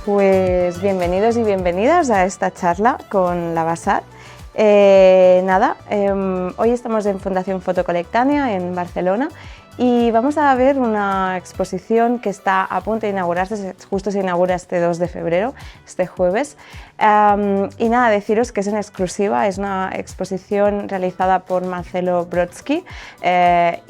Pues bienvenidos y bienvenidas a esta charla con la Basat. Hoy estamos en Fundación Fotocolectània en Barcelona y vamos a ver una exposición que está a punto de inaugurarse, justo se inaugura este 2 de febrero, este jueves. Deciros que es en exclusiva, es una exposición realizada por Marcelo Brodsky se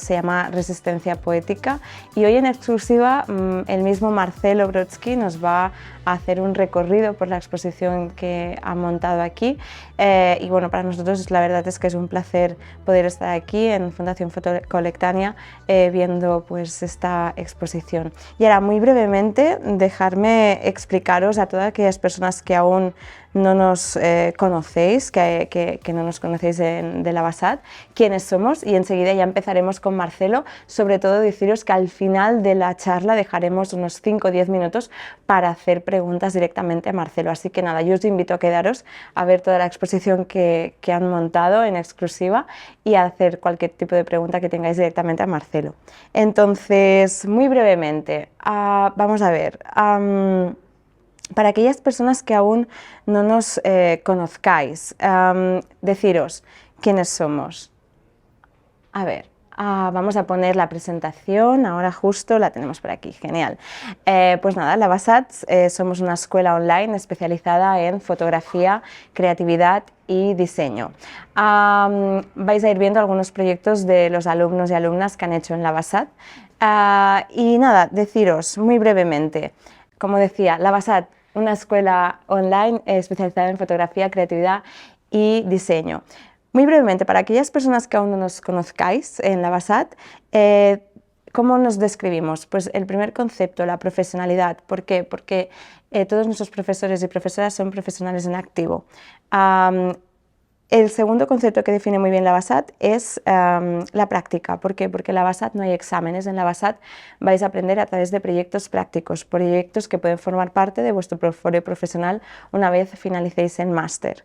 llama Resistencia Poética, y hoy en exclusiva el mismo Marcelo Brodsky nos va a hacer un recorrido por la exposición que ha montado aquí y bueno, para nosotros la verdad es que es un placer poder estar aquí en Fundación Fotocolectània viendo pues esta exposición. Y ahora muy brevemente dejarme explicaros a todas aquellas personas que aún no nos conocéis, que no nos conocéis de la Basat, quiénes somos, y enseguida ya empezaremos con Marcelo. Sobre todo deciros que al final de la charla dejaremos unos 5 o 10 minutos para hacer preguntas directamente a Marcelo, así que nada, yo os invito a quedaros a ver toda la exposición que han montado en exclusiva y a hacer cualquier tipo de pregunta que tengáis directamente a Marcelo. Entonces, muy brevemente, vamos a ver. Para aquellas personas que aún no nos conozcáis, deciros quiénes somos. A ver, vamos a poner la presentación, ahora justo la tenemos por aquí, genial. Pues nada, la Basat somos una escuela online especializada en fotografía, creatividad y diseño. Vais a ir viendo algunos proyectos de los alumnos y alumnas que han hecho en la Basat. Y nada, deciros muy brevemente, como decía, la Basat, una escuela online especializada en fotografía, creatividad y diseño. Muy brevemente, para aquellas personas que aún no nos conozcáis en la Basat, ¿cómo nos describimos? Pues el primer concepto, la profesionalidad. ¿Por qué? Porque todos nuestros profesores y profesoras son profesionales en activo. El segundo concepto que define muy bien la Basat es la práctica. ¿Por qué? Porque en la Basat no hay exámenes, en la Basat vais a aprender a través de proyectos prácticos, proyectos que pueden formar parte de vuestro portfolio profesional una vez finalicéis el máster.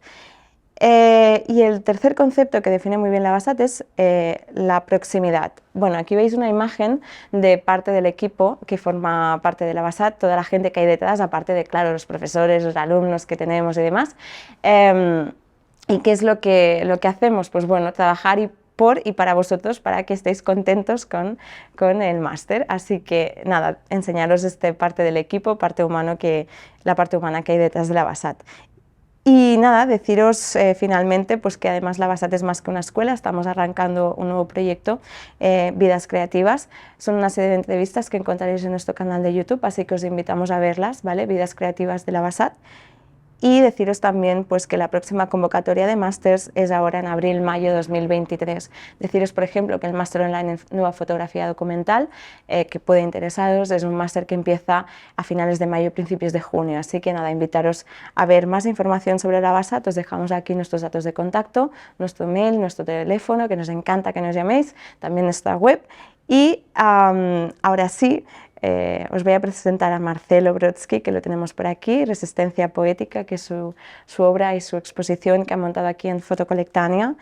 Y el tercer concepto que define muy bien la Basat es la proximidad. Bueno, aquí veis una imagen de parte del equipo que forma parte de la Basat, toda la gente que hay detrás, aparte de, claro, los profesores, los alumnos que tenemos y demás. ¿Y qué es lo que hacemos? Pues bueno, trabajar por y para vosotros, para que estéis contentos con el máster. Así que nada, enseñaros parte del equipo, la parte humana que hay detrás de la Basat. Y nada, deciros finalmente pues que además la Basat es más que una escuela, estamos arrancando un nuevo proyecto, Vidas Creativas. Son una serie de entrevistas que encontraréis en nuestro canal de YouTube, así que os invitamos a verlas, ¿vale? Vidas Creativas de la Basat. Y deciros también pues, que la próxima convocatoria de másters es ahora en abril-mayo 2023. Deciros, por ejemplo, que el máster online en Nueva Fotografía Documental, que puede interesaros, es un máster que empieza a finales de mayo, principios de junio. Así que nada, invitaros a ver más información sobre la Basat. Os dejamos aquí nuestros datos de contacto, nuestro mail, nuestro teléfono, que nos encanta que nos llaméis, también nuestra web. Y ahora sí, os voy a presentar a Marcelo Brodsky, que lo tenemos por aquí, Resistencia Poética, que es su obra y su exposición que ha montado aquí en Fotocolectània.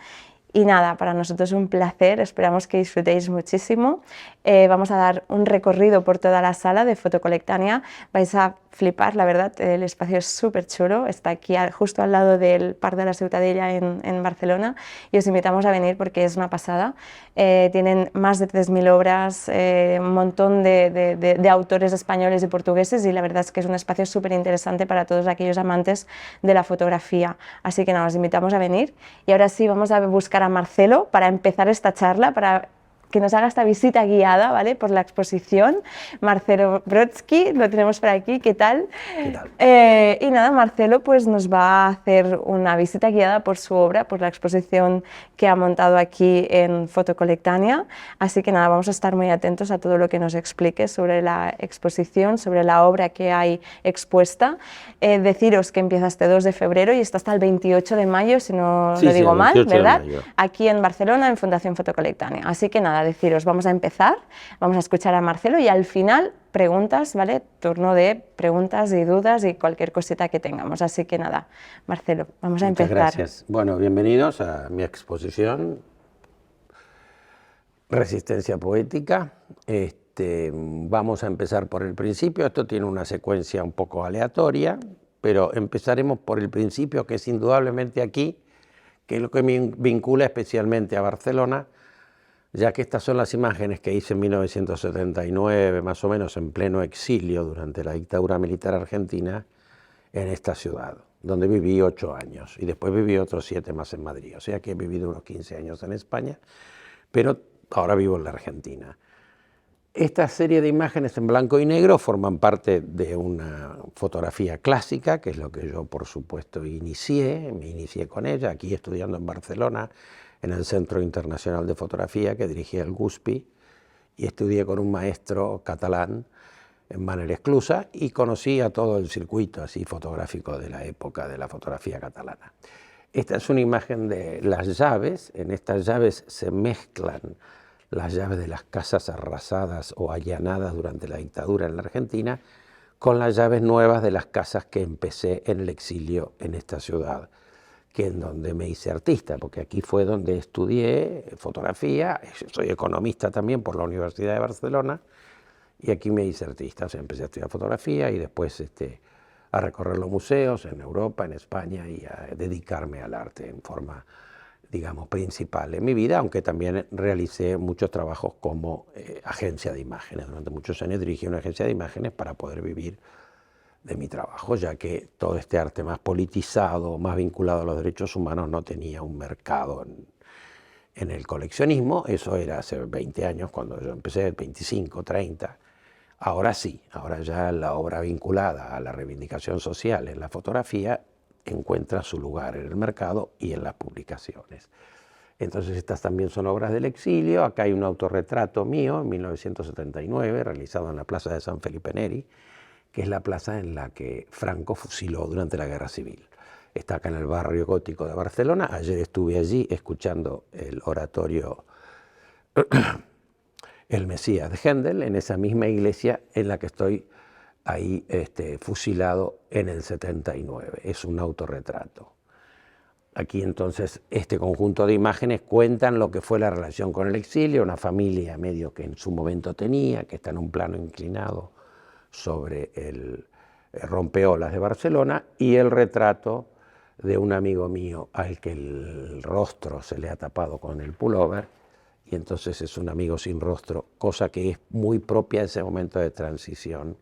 Y nada, para nosotros es un placer, esperamos que disfrutéis muchísimo. Vamos a dar un recorrido por toda la sala de Fotocolectània, vais a flipar, la verdad, el espacio es súper chulo, está aquí justo al lado del Parc de la Ciutadella en Barcelona, y os invitamos a venir porque es una pasada. Tienen más de 3.000 obras, un montón de autores españoles y portugueses, y la verdad es que es un espacio súper interesante para todos aquellos amantes de la fotografía. Así que nada, os invitamos a venir. Y ahora sí, vamos a buscar a Marcelo para empezar esta charla, para que nos haga esta visita guiada, ¿vale?, por la exposición. Marcelo Brodsky, lo tenemos por aquí, ¿qué tal? ¿Qué tal? Y nada, Marcelo pues nos va a hacer una visita guiada por su obra, por la exposición que ha montado aquí en Fotocolectània, así que nada, vamos a estar muy atentos a todo lo que nos explique sobre la exposición, sobre la obra que hay expuesta. Deciros que empieza este 2 de febrero y está hasta el 28 de mayo, si no lo digo mal, ¿verdad? Aquí en Barcelona, en Fundación Fotocolectània. Así que nada, deciros, vamos a empezar, vamos a escuchar a Marcelo y al final preguntas, ¿vale? Turno de preguntas y dudas y cualquier cosita que tengamos. Así que nada, Marcelo, vamos a empezar. Muchas gracias. Bueno, bienvenidos a mi exposición Resistencia Poética. Vamos a empezar por el principio. Esto tiene una secuencia un poco aleatoria, pero empezaremos por el principio, que es indudablemente aquí, que es lo que me vincula especialmente a Barcelona, ya que estas son las imágenes que hice en 1979, más o menos en pleno exilio durante la dictadura militar argentina, en esta ciudad, donde viví 8 años y después viví otros 7 más en Madrid. O sea que he vivido unos 15 años en España, pero ahora vivo en la Argentina. Esta serie de imágenes en blanco y negro forman parte de una fotografía clásica, que es lo que yo, por supuesto, me inicié con ella, aquí estudiando en Barcelona, en el Centro Internacional de Fotografía, que dirigía el GUSPI, y estudié con un maestro catalán, en Manel Esclusa, y conocí a todo el circuito así fotográfico de la época de la fotografía catalana. Esta es una imagen de las llaves. En estas llaves se mezclan las llaves de las casas arrasadas o allanadas durante la dictadura en la Argentina con las llaves nuevas de las casas que empecé en el exilio en esta ciudad, que es donde me hice artista, porque aquí fue donde estudié fotografía. Soy economista también por la Universidad de Barcelona, y aquí me hice artista. O sea, empecé a estudiar fotografía y después a recorrer los museos en Europa, en España, y a dedicarme al arte en forma, digamos, principal en mi vida, aunque también realicé muchos trabajos como agencia de imágenes. Durante muchos años dirigí una agencia de imágenes para poder vivir de mi trabajo, ya que todo este arte más politizado, más vinculado a los derechos humanos, no tenía un mercado en el coleccionismo. Eso era hace 20 años, cuando yo empecé, 25, 30. Ahora sí, ahora ya la obra vinculada a la reivindicación social en la fotografía encuentra su lugar en el mercado y en las publicaciones. Entonces estas también son obras del exilio. Acá hay un autorretrato mío en 1979, realizado en la plaza de San Felipe Neri, que es la plaza en la que Franco fusiló durante la Guerra Civil. Está acá en el barrio gótico de Barcelona. Ayer estuve allí escuchando el oratorio El Mesías de Händel, en esa misma iglesia en la que estoy ahí fusilado en el 79. Es un autorretrato. Aquí entonces este conjunto de imágenes cuentan lo que fue la relación con el exilio, una familia medio que en su momento tenía, que está en un plano inclinado sobre el rompeolas de Barcelona, y el retrato de un amigo mío al que el rostro se le ha tapado con el pullover, y entonces es un amigo sin rostro, cosa que es muy propia de ese momento de transición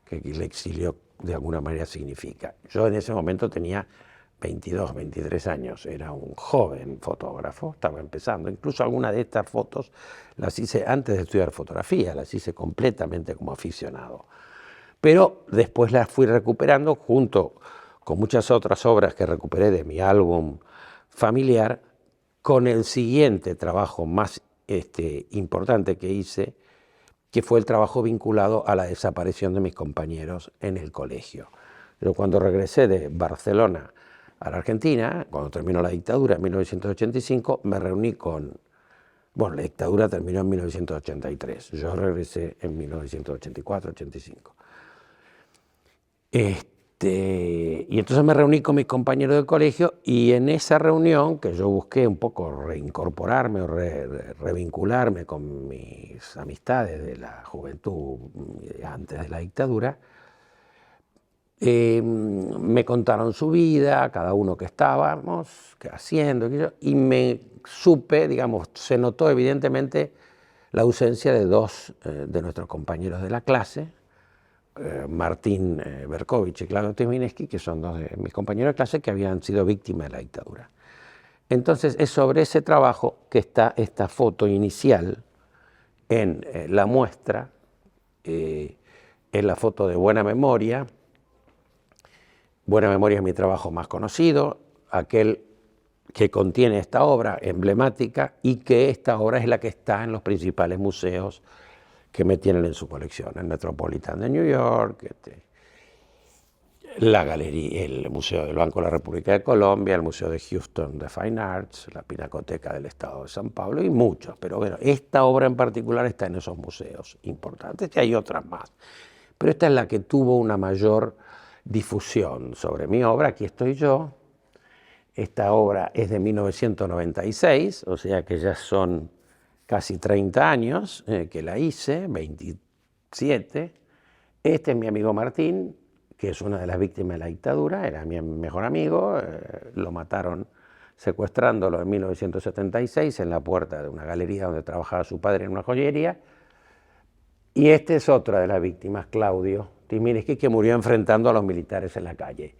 que el exilio de alguna manera significa. Yo en ese momento tenía 22, 23 años, era un joven fotógrafo, estaba empezando. Incluso algunas de estas fotos las hice antes de estudiar fotografía, las hice completamente como aficionado. Pero después las fui recuperando junto con muchas otras obras que recuperé de mi álbum familiar, con el siguiente trabajo más importante que hice, que fue el trabajo vinculado a la desaparición de mis compañeros en el colegio. Yo cuando regresé de Barcelona a la Argentina, cuando terminó la dictadura en 1985, me reuní con... Bueno, la dictadura terminó en 1983, yo regresé en 1984-85. Y entonces me reuní con mis compañeros del colegio, y en esa reunión, que yo busqué un poco reincorporarme o revincularme con mis amistades de la juventud antes de la dictadura, me contaron su vida, cada uno que estábamos, qué haciendo, y me supe, digamos, se notó evidentemente la ausencia de dos de nuestros compañeros de la clase, Martín Berkovich y Claudio Temineski, que son dos de mis compañeros de clase que habían sido víctimas de la dictadura. Entonces es sobre ese trabajo que está esta foto inicial en la muestra, en la foto de Buena Memoria. Buena Memoria es mi trabajo más conocido, aquel que contiene esta obra emblemática, y que esta obra es la que está en los principales museos que me tienen en su colección, el Metropolitan de New York, la galería, el Museo del Banco de la República de Colombia, el Museo de Houston de Fine Arts, la Pinacoteca del Estado de San Pablo y muchos. Pero bueno, esta obra en particular está en esos museos importantes, y hay otras más. Pero esta es la que tuvo una mayor difusión sobre mi obra. Aquí estoy yo. Esta obra es de 1996, o sea que ya son casi 30 años que la hice, 27. Este es mi amigo Martín, que es una de las víctimas de la dictadura, era mi mejor amigo, lo mataron secuestrándolo en 1976 en la puerta de una galería donde trabajaba su padre en una joyería. Y este es otra de las víctimas, Claudio Timirsky, que murió enfrentando a los militares en la calle.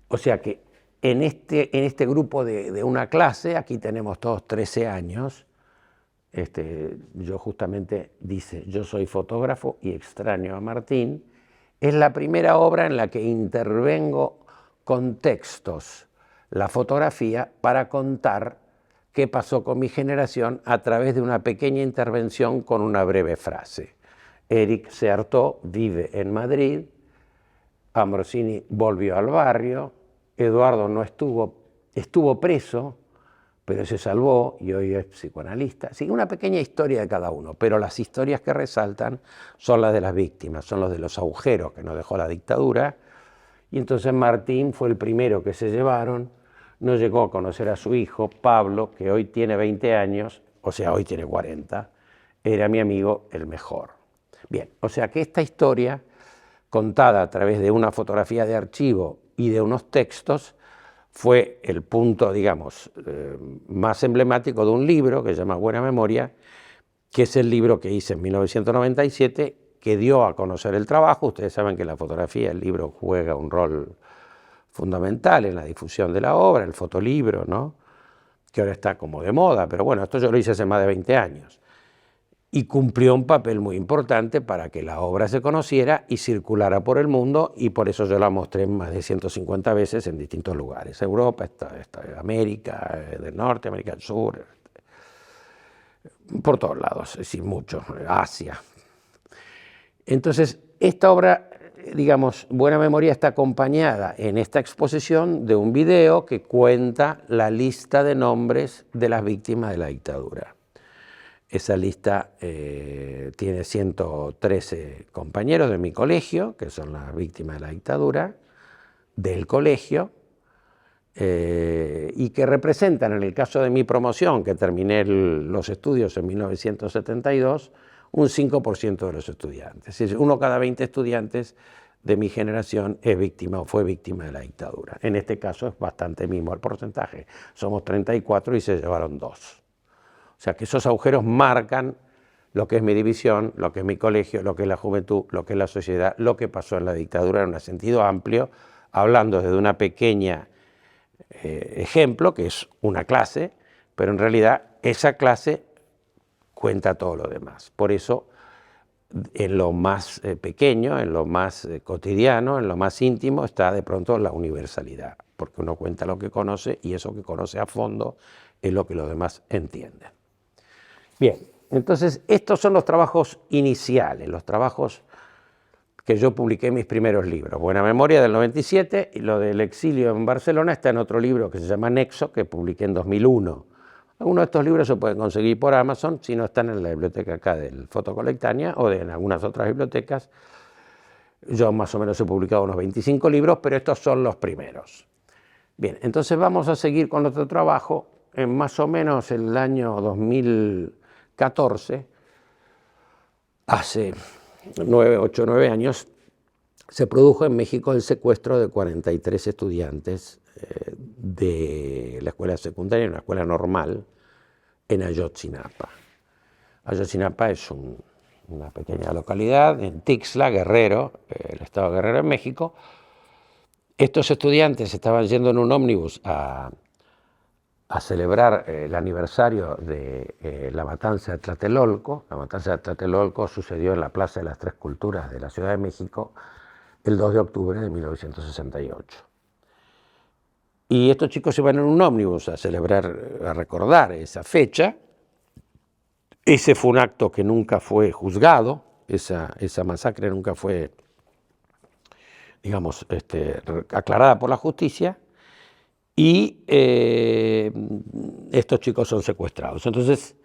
O sea que en este grupo de una clase, aquí tenemos todos 13 años, yo justamente dice, yo soy fotógrafo y extraño a Martín, es la primera obra en la que intervengo con textos, la fotografía, para contar qué pasó con mi generación a través de una pequeña intervención con una breve frase. Eric se hartó, vive en Madrid, Ambrosini volvió al barrio, Eduardo no estuvo preso, pero se salvó y hoy es psicoanalista. Sí, una pequeña historia de cada uno, pero las historias que resaltan son las de las víctimas, son los de los agujeros que nos dejó la dictadura. Y entonces Martín fue el primero que se llevaron, no llegó a conocer a su hijo, Pablo, que hoy tiene 20 años, o sea, hoy tiene 40, era mi amigo el mejor. Bien, o sea que esta historia, contada a través de una fotografía de archivo y de unos textos, fue el punto, digamos, más emblemático de un libro que se llama Buena Memoria, que es el libro que hice en 1997, que dio a conocer el trabajo. Ustedes saben que la fotografía, el libro juega un rol fundamental en la difusión de la obra, el fotolibro, ¿no? Que ahora está como de moda, pero bueno, esto yo lo hice hace más de 20 años. Y cumplió un papel muy importante para que la obra se conociera y circulara por el mundo, y por eso yo la mostré más de 150 veces en distintos lugares. Europa, América del Norte, América del Sur, por todos lados, es decir, mucho, Asia. Entonces, esta obra, digamos, Buena Memoria, está acompañada en esta exposición de un video que cuenta la lista de nombres de las víctimas de la dictadura. Esa lista tiene 113 compañeros de mi colegio, que son las víctimas de la dictadura, del colegio, y que representan, en el caso de mi promoción, que terminé los estudios en 1972, un 5% de los estudiantes. Es decir, uno cada 20 estudiantes de mi generación es víctima o fue víctima de la dictadura. En este caso es bastante mismo el porcentaje. Somos 34 y se llevaron 2. O sea que esos agujeros marcan lo que es mi división, lo que es mi colegio, lo que es la juventud, lo que es la sociedad, lo que pasó en la dictadura en un sentido amplio, hablando desde una pequeña ejemplo, que es una clase, pero en realidad esa clase cuenta todo lo demás. Por eso, en lo más pequeño, en lo más cotidiano, en lo más íntimo, está de pronto la universalidad, porque uno cuenta lo que conoce y eso que conoce a fondo es lo que los demás entienden. Bien, entonces estos son los trabajos iniciales, los trabajos que yo publiqué en mis primeros libros. Buena Memoria del 97 y lo del exilio en Barcelona está en otro libro que se llama Nexo, que publiqué en 2001. Algunos de estos libros se pueden conseguir por Amazon, si no están en la biblioteca acá del Fotocolectania o en algunas otras bibliotecas. Yo más o menos he publicado unos 25 libros, pero estos son los primeros. Bien, entonces vamos a seguir con otro trabajo. En más o menos el año 2014, hace 8 o 9 años, se produjo en México el secuestro de 43 estudiantes de la escuela secundaria, una escuela normal, en Ayotzinapa. Ayotzinapa es una pequeña localidad en Tixla, Guerrero, el estado de Guerrero en México. Estos estudiantes estaban yendo en un ómnibus a celebrar el aniversario de la matanza de Tlatelolco. La matanza de Tlatelolco sucedió en la Plaza de las Tres Culturas de la Ciudad de México el 2 de octubre de 1968. Y estos chicos iban en un ómnibus a celebrar, a recordar esa fecha. Ese fue un acto que nunca fue juzgado, esa masacre nunca fue, digamos, aclarada por la justicia. Y estos chicos son secuestrados. Entonces,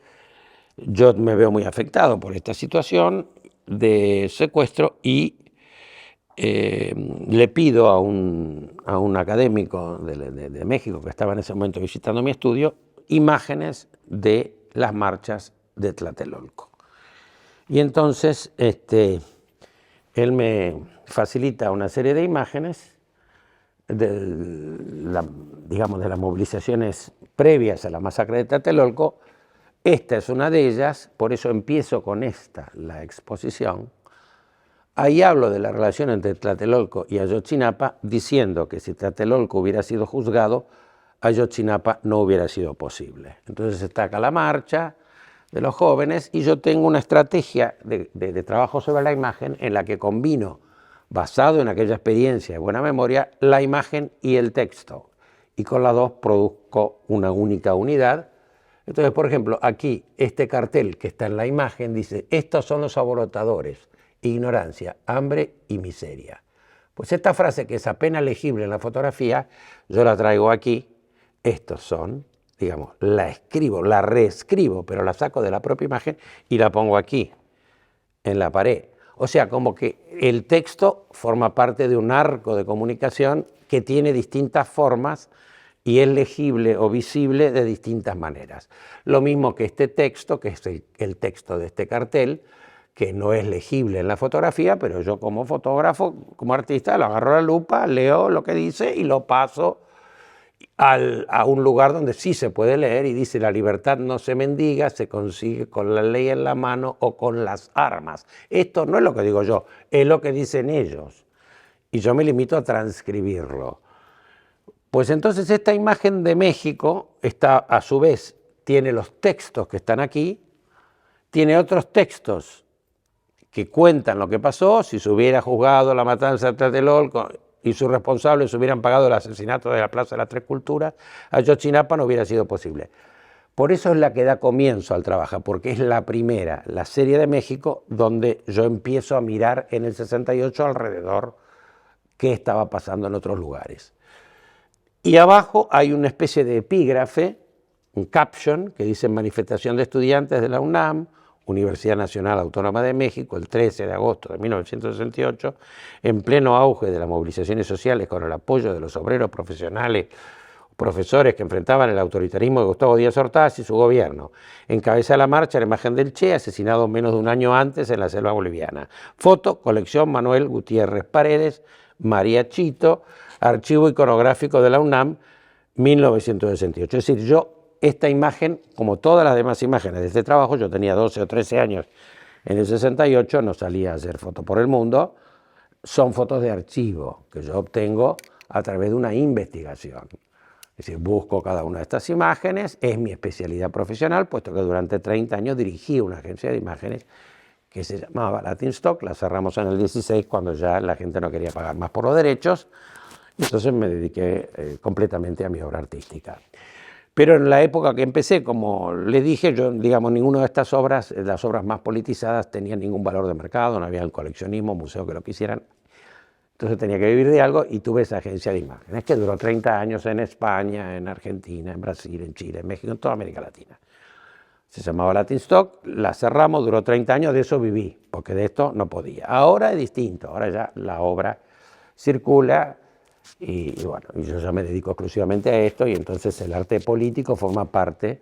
yo me veo muy afectado por esta situación de secuestro y le pido a un académico de México que estaba en ese momento visitando mi estudio imágenes de las marchas de Tlatelolco. Y entonces él me facilita una serie de imágenes digamos, de las movilizaciones previas a la masacre de Tlatelolco. Esta es una de ellas, por eso empiezo con esta, la exposición. Ahí hablo de la relación entre Tlatelolco y Ayotzinapa, diciendo que si Tlatelolco hubiera sido juzgado, Ayotzinapa no hubiera sido posible. Entonces está acá la marcha de los jóvenes y yo tengo una estrategia de trabajo sobre la imagen en la que combino, basado en aquella experiencia de buena memoria, la imagen y el texto. Y con las dos produzco una única unidad. Entonces, por ejemplo, aquí este cartel que está en la imagen dice: estos son los alborotadores, ignorancia, hambre y miseria. Pues esta frase, que es apenas legible en la fotografía, yo la traigo aquí. Estos son, digamos, la escribo, la reescribo, pero la saco de la propia imagen y la pongo aquí, en la pared. O sea, como que el texto forma parte de un arco de comunicación que tiene distintas formas y es legible o visible de distintas maneras. Lo mismo que este texto, que es el texto de este cartel, que no es legible en la fotografía, pero yo como fotógrafo, como artista, lo agarro a la lupa, leo lo que dice y lo paso a un lugar donde sí se puede leer y dice: la libertad no se mendiga, se consigue con la ley en la mano o con las armas. Esto no es lo que digo yo, es lo que dicen ellos. Y yo me limito a transcribirlo. Pues entonces esta imagen de México está, a su vez, tiene los textos que están aquí, tiene otros textos que cuentan lo que pasó, si se hubiera juzgado la matanza de Tlatelolco y sus responsables hubieran pagado el asesinato de la Plaza de las Tres Culturas, Ayotzinapa no hubiera sido posible. Por eso es la que da comienzo al trabajo, porque es la primera, la serie de México, donde yo empiezo a mirar en el 68 alrededor qué estaba pasando en otros lugares. Y abajo hay una especie de epígrafe, un caption, que dice: manifestación de estudiantes de la UNAM, Universidad Nacional Autónoma de México, el 13 de agosto de 1968, en pleno auge de las movilizaciones sociales con el apoyo de los obreros profesionales, profesores que enfrentaban el autoritarismo de Gustavo Díaz Ordaz y su gobierno. Encabeza la marcha la imagen del Che, asesinado menos de un año antes en la selva boliviana. Foto, colección Manuel Gutiérrez Paredes, María Chito, archivo iconográfico de la UNAM, 1968. Es decir, yo esta imagen, como todas las demás imágenes de este trabajo, yo tenía 12 o 13 años en el 68, no salía a hacer fotos por el mundo, son fotos de archivo que yo obtengo a través de una investigación. Es decir, busco cada una de estas imágenes, es mi especialidad profesional, puesto que durante 30 años dirigí una agencia de imágenes que se llamaba Latin Stock, la cerramos en el 16 cuando ya la gente no quería pagar más por los derechos, y entonces me dediqué completamente a mi obra artística. Pero en la época que empecé, como le dije, yo, digamos, ninguna de estas obras, las obras más politizadas, tenían ningún valor de mercado, no había el coleccionismo, museo que lo quisieran. Entonces tenía que vivir de algo y tuve esa agencia de imágenes que duró 30 años en España, en Argentina, en Brasil, en Chile, en México, en toda América Latina. Se llamaba Latin Stock, la cerramos, duró 30 años, de eso viví, porque de esto no podía. Ahora es distinto, ahora ya la obra circula. Y bueno, yo ya me dedico exclusivamente a esto, y entonces el arte político forma parte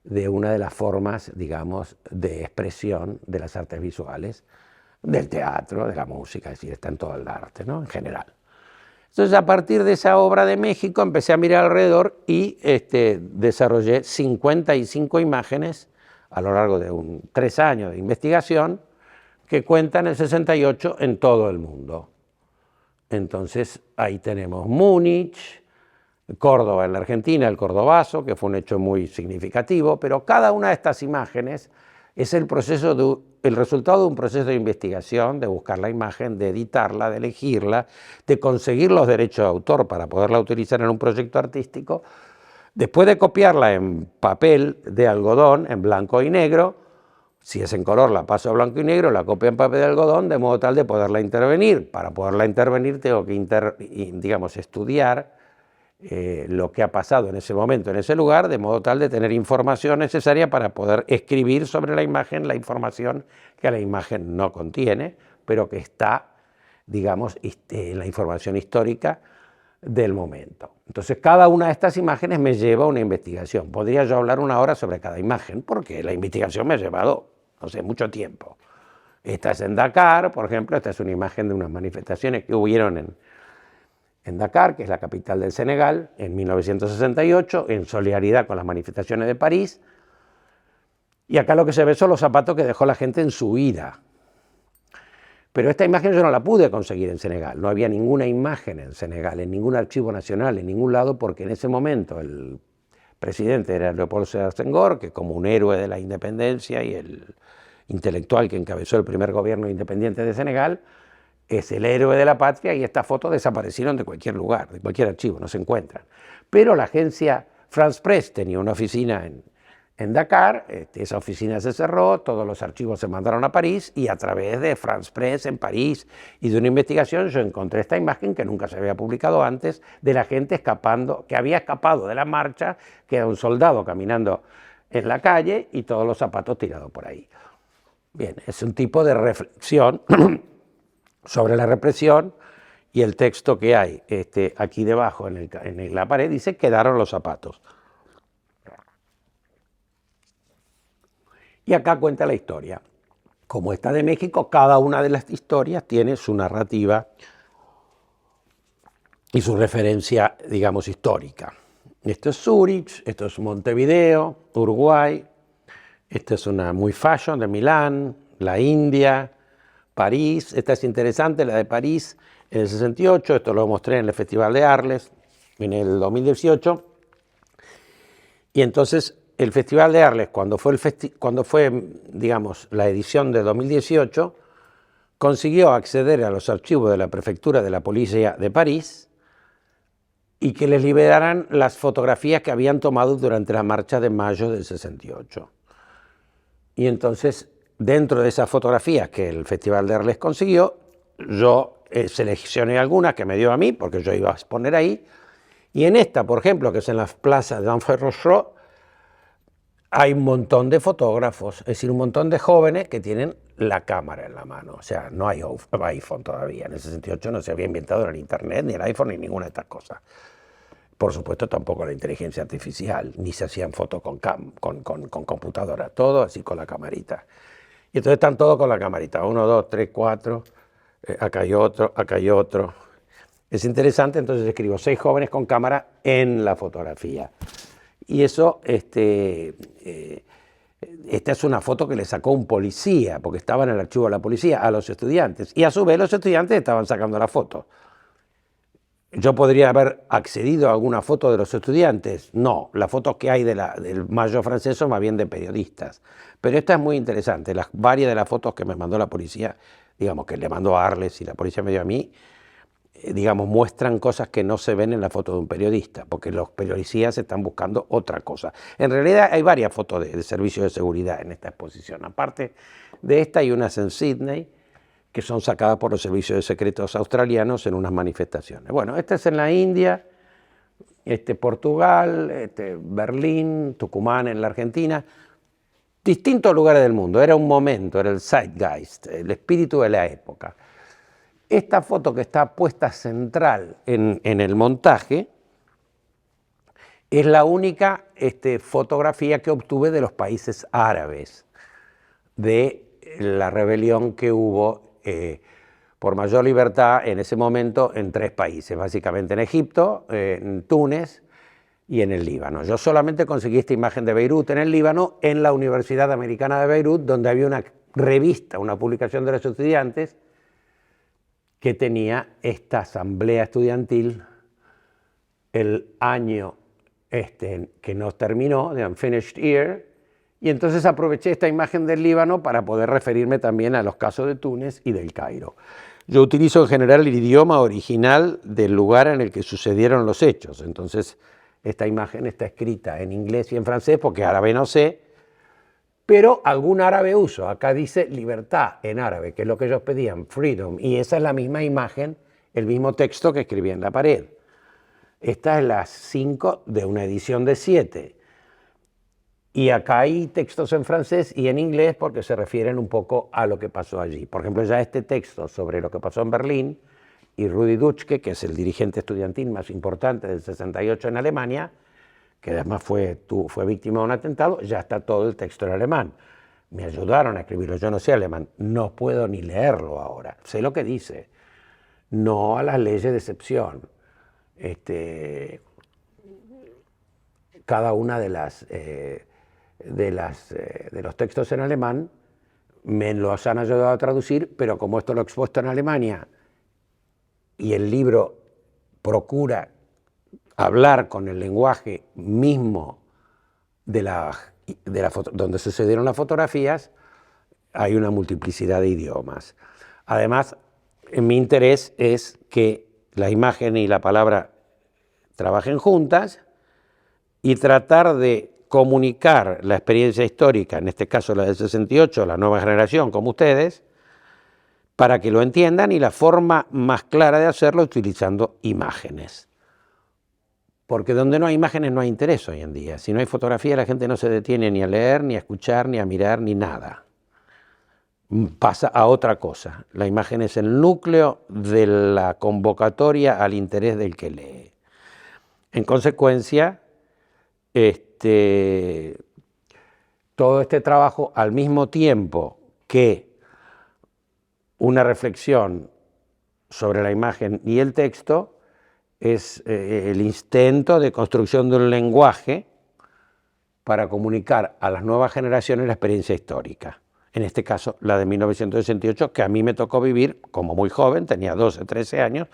de una de las formas, digamos, de expresión de las artes visuales, del teatro, de la música, es decir, está en todo el arte, ¿no? En general. Entonces, a partir de esa obra de México, empecé a mirar alrededor y desarrollé 55 imágenes a lo largo de 3 años de investigación que cuentan el 68 en todo el mundo. Entonces, ahí tenemos Múnich, Córdoba en la Argentina, el Cordobazo, que fue un hecho muy significativo, pero cada una de estas imágenes es el resultado de un proceso de investigación, de buscar la imagen, de editarla, de elegirla, de conseguir los derechos de autor para poderla utilizar en un proyecto artístico, después de copiarla en papel de algodón, en blanco y negro. Si es en color, la paso a blanco y negro, la copio en papel de algodón, de modo tal de poderla intervenir. Para poderla intervenir tengo que digamos, estudiar lo que ha pasado en ese momento, en ese lugar, de modo tal de tener información necesaria para poder escribir sobre la información que la imagen no contiene, pero que está, digamos, en la información histórica del momento. Entonces, cada una de estas imágenes me lleva a una investigación. Podría yo hablar una hora sobre cada imagen, porque la investigación me ha llevado, no sé, mucho tiempo. Esta es en Dakar, por ejemplo, esta es una imagen de unas manifestaciones que hubieron en Dakar, que es la capital del Senegal, en 1968, en solidaridad con las manifestaciones de París. Y acá lo que se ve son los zapatos que dejó la gente en su huida. Pero esta imagen yo no la pude conseguir en Senegal. No había ninguna imagen en Senegal, en ningún archivo nacional, en ningún lado, porque en ese momento el presidente era Léopold Sédar Senghor, que como un héroe de la independencia y el intelectual que encabezó el primer gobierno independiente de Senegal, es el héroe de la patria, y estas fotos desaparecieron de cualquier lugar, de cualquier archivo, no se encuentran. Pero la agencia France Press tenía una oficina en Dakar, esa oficina se cerró, todos los archivos se mandaron a París, y a través de France Press en París y de una investigación yo encontré esta imagen que nunca se había publicado antes, de la gente escapando, que había escapado de la marcha, que era un soldado caminando en la calle y todos los zapatos tirados por ahí. Bien, es un tipo de reflexión sobre la represión, y el texto que hay aquí debajo en la pared dice: quedaron los zapatos. Y acá cuenta la historia. Como esta de México, cada una de las historias tiene su narrativa y su referencia, digamos, histórica. Esto es Zúrich, esto es Montevideo, Uruguay, esta es una muy fashion de Milán, la India, París. Esta es interesante, la de París en el 68, esto lo mostré en el Festival de Arles en el 2018. Y entonces el Festival de Arles, cuando fue, digamos, la edición de 2018, consiguió acceder a los archivos de la Prefectura de la Policía de París y que les liberaran las fotografías que habían tomado durante la marcha de mayo del 68. Y entonces, dentro de esas fotografías que el Festival de Arles consiguió, yo seleccioné algunas que me dio a mí, porque yo iba a exponer ahí, y en esta, por ejemplo, que es en la plaza de Denfert-Rochereau, hay un montón de fotógrafos, es decir, un montón de jóvenes que tienen la cámara en la mano. O sea, no hay iPhone todavía. En el 68 no se había inventado el Internet, ni el iPhone, ni ninguna de estas cosas. Por supuesto, tampoco la inteligencia artificial, ni se hacían fotos con computadora, todo así con la camarita. Y entonces están todos con la camarita, 1, 2, 3, 4, acá hay otro, acá hay otro. Es interesante, entonces escribo 6 jóvenes con cámara en la fotografía. Y eso, esta es una foto que le sacó un policía, porque estaba en el archivo de la policía, a los estudiantes. Y a su vez los estudiantes estaban sacando la foto. ¿Yo podría haber accedido a alguna foto de los estudiantes? No, las fotos que hay del Mayo francés son más bien de periodistas. Pero esta es muy interesante. Varias de las fotos que me mandó la policía, digamos que le mandó a Arles y la policía me dio a mí, digamos, muestran cosas que no se ven en la foto de un periodista, porque los policías están buscando otra cosa. En realidad hay varias fotos de servicios de seguridad en esta exposición. Aparte de esta, hay unas en Sydney, que son sacadas por los servicios de secretos australianos en unas manifestaciones. Bueno, esta es en la India, Portugal, Berlín, Tucumán en la Argentina, distintos lugares del mundo. Era un momento, era el zeitgeist, el espíritu de la época. Esta foto que está puesta central en el montaje es la única fotografía que obtuve de los países árabes, de la rebelión que hubo por mayor libertad en ese momento en 3 países, básicamente en Egipto, en Túnez y en el Líbano. Yo solamente conseguí esta imagen de Beirut en el Líbano, en la Universidad Americana de Beirut, donde había una revista, una publicación de los estudiantes, que tenía esta asamblea estudiantil el año que no terminó, de Unfinished Year, y entonces aproveché esta imagen del Líbano para poder referirme también a los casos de Túnez y del Cairo. Yo utilizo en general el idioma original del lugar en el que sucedieron los hechos, entonces esta imagen está escrita en inglés y en francés, porque árabe no sé, pero algún árabe uso. Acá dice libertad en árabe, que es lo que ellos pedían, freedom, y esa es la misma imagen, el mismo texto que escribí en la pared. Esta es la 5 de una edición de 7. Y acá hay textos en francés y en inglés porque se refieren un poco a lo que pasó allí. Por ejemplo, ya este texto sobre lo que pasó en Berlín y Rudi Dutschke, que es el dirigente estudiantil más importante del 68 en Alemania, que además fue víctima de un atentado, ya está todo el texto en alemán. Me ayudaron a escribirlo, yo no sé alemán, no puedo ni leerlo ahora, sé lo que dice. No a las leyes de excepción. Cada una de los textos en alemán me los han ayudado a traducir, pero como esto lo he expuesto en Alemania y el libro procura hablar con el lenguaje mismo donde sucedieron las fotografías, hay una multiplicidad de idiomas. Además, mi interés es que la imagen y la palabra trabajen juntas y tratar de comunicar la experiencia histórica, en este caso la del 68, la nueva generación como ustedes, para que lo entiendan, y la forma más clara de hacerlo utilizando imágenes. Porque donde no hay imágenes no hay interés hoy en día. Si no hay fotografía, la gente no se detiene ni a leer, ni a escuchar, ni a mirar, ni nada. Pasa a otra cosa. La imagen es el núcleo de la convocatoria al interés del que lee. En consecuencia, todo este trabajo, al mismo tiempo que una reflexión sobre la imagen y el texto, es el intento de construcción de un lenguaje para comunicar a las nuevas generaciones la experiencia histórica. En este caso, la de 1968, que a mí me tocó vivir como muy joven, tenía 12, 13 años,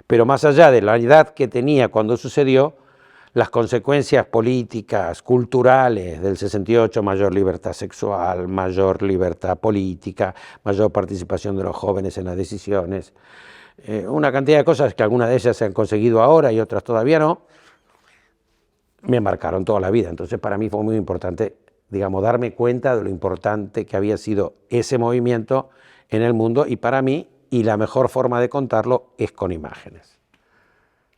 pero más allá de la edad que tenía cuando sucedió, las consecuencias políticas, culturales del 68, mayor libertad sexual, mayor libertad política, mayor participación de los jóvenes en las decisiones, una cantidad de cosas que algunas de ellas se han conseguido ahora y otras todavía no, me marcaron toda la vida. Entonces para mí fue muy importante, digamos, darme cuenta de lo importante que había sido ese movimiento en el mundo, y para mí, y la mejor forma de contarlo es con imágenes.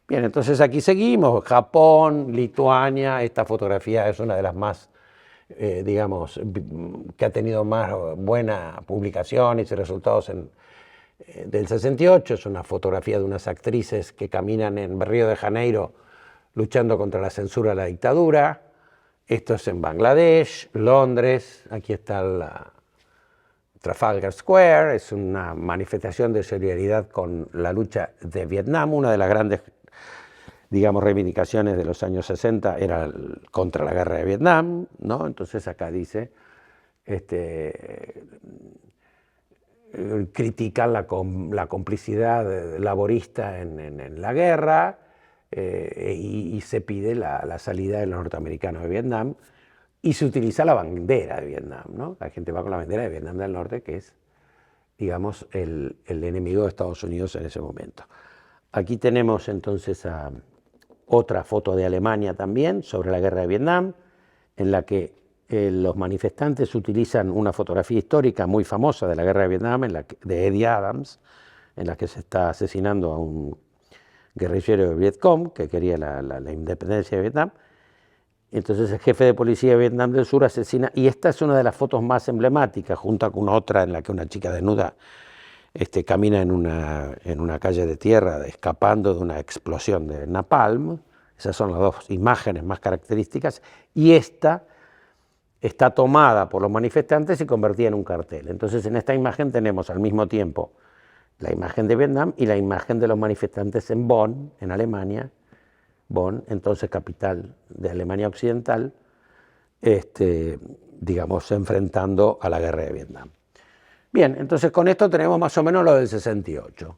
Bien, entonces aquí seguimos, Japón, Lituania. Esta fotografía es una de las más, digamos, que ha tenido más buena publicaciones y resultados del 68. Es una fotografía de unas actrices que caminan en Río de Janeiro luchando contra la censura de la dictadura. Esto es en Bangladesh, Londres. Aquí está la Trafalgar Square, es una manifestación de solidaridad con la lucha de Vietnam. Una de las grandes, digamos, reivindicaciones de los años 60 era contra la guerra de Vietnam, ¿no? Entonces acá dice, critican la complicidad laborista en la guerra, y se pide la salida de los norteamericanos de Vietnam, y se utiliza la bandera de Vietnam, ¿no? La gente va con la bandera de Vietnam del Norte, que es, digamos, el enemigo de Estados Unidos en ese momento. Aquí tenemos entonces otra foto de Alemania también sobre la guerra de Vietnam, en la que los manifestantes utilizan una fotografía histórica muy famosa de la guerra de Vietnam, de Eddie Adams, en la que se está asesinando a un guerrillero de Vietcong que quería la independencia de Vietnam. Entonces el jefe de policía de Vietnam del Sur asesina, y esta es una de las fotos más emblemáticas, junto con otra en la que una chica desnuda camina en una calle de tierra escapando de una explosión de napalm. Esas son las dos imágenes más características, y esta está tomada por los manifestantes y convertida en un cartel. Entonces en esta imagen tenemos al mismo tiempo la imagen de Vietnam y la imagen de los manifestantes en Bonn, en Alemania, Bonn, entonces capital de Alemania Occidental, digamos, enfrentando a la guerra de Vietnam. Bien, entonces con esto tenemos más o menos lo del 68.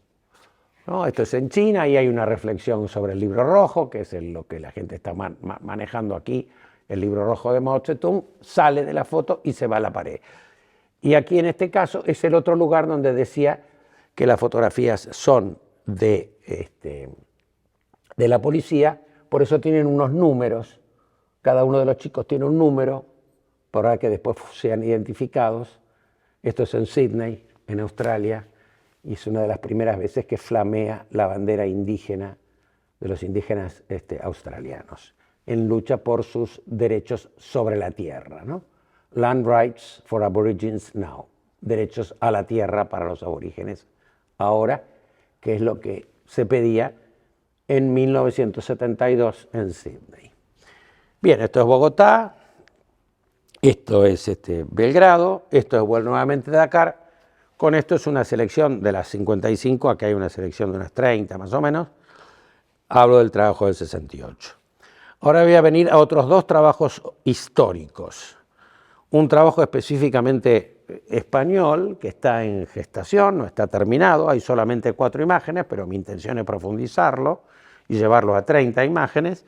¿No? Esto es en China, y hay una reflexión sobre el libro rojo, que es lo que la gente está manejando aquí. El libro rojo de Mao Zedong sale de la foto y se va a la pared. Y aquí en este caso es el otro lugar donde decía que las fotografías son de la policía, por eso tienen unos números. Cada uno de los chicos tiene un número para que después sean identificados. Esto es en Sydney, en Australia, y es una de las primeras veces que flamea la bandera indígena de los indígenas australianos, en lucha por sus derechos sobre la tierra, ¿no? Land Rights for Aborigines Now, derechos a la tierra para los aborígenes, ahora que es lo que se pedía en 1972 en Sydney. Bien, esto es Bogotá, esto es Belgrado, esto es nuevamente Dakar. Con esto es una selección de las 55, aquí hay una selección de unas 30 más o menos. Hablo del trabajo del 68. Ahora voy a venir a otros dos trabajos históricos. Un trabajo específicamente español que está en gestación, no está terminado, hay solamente 4 imágenes, pero mi intención es profundizarlo y llevarlo a 30 imágenes,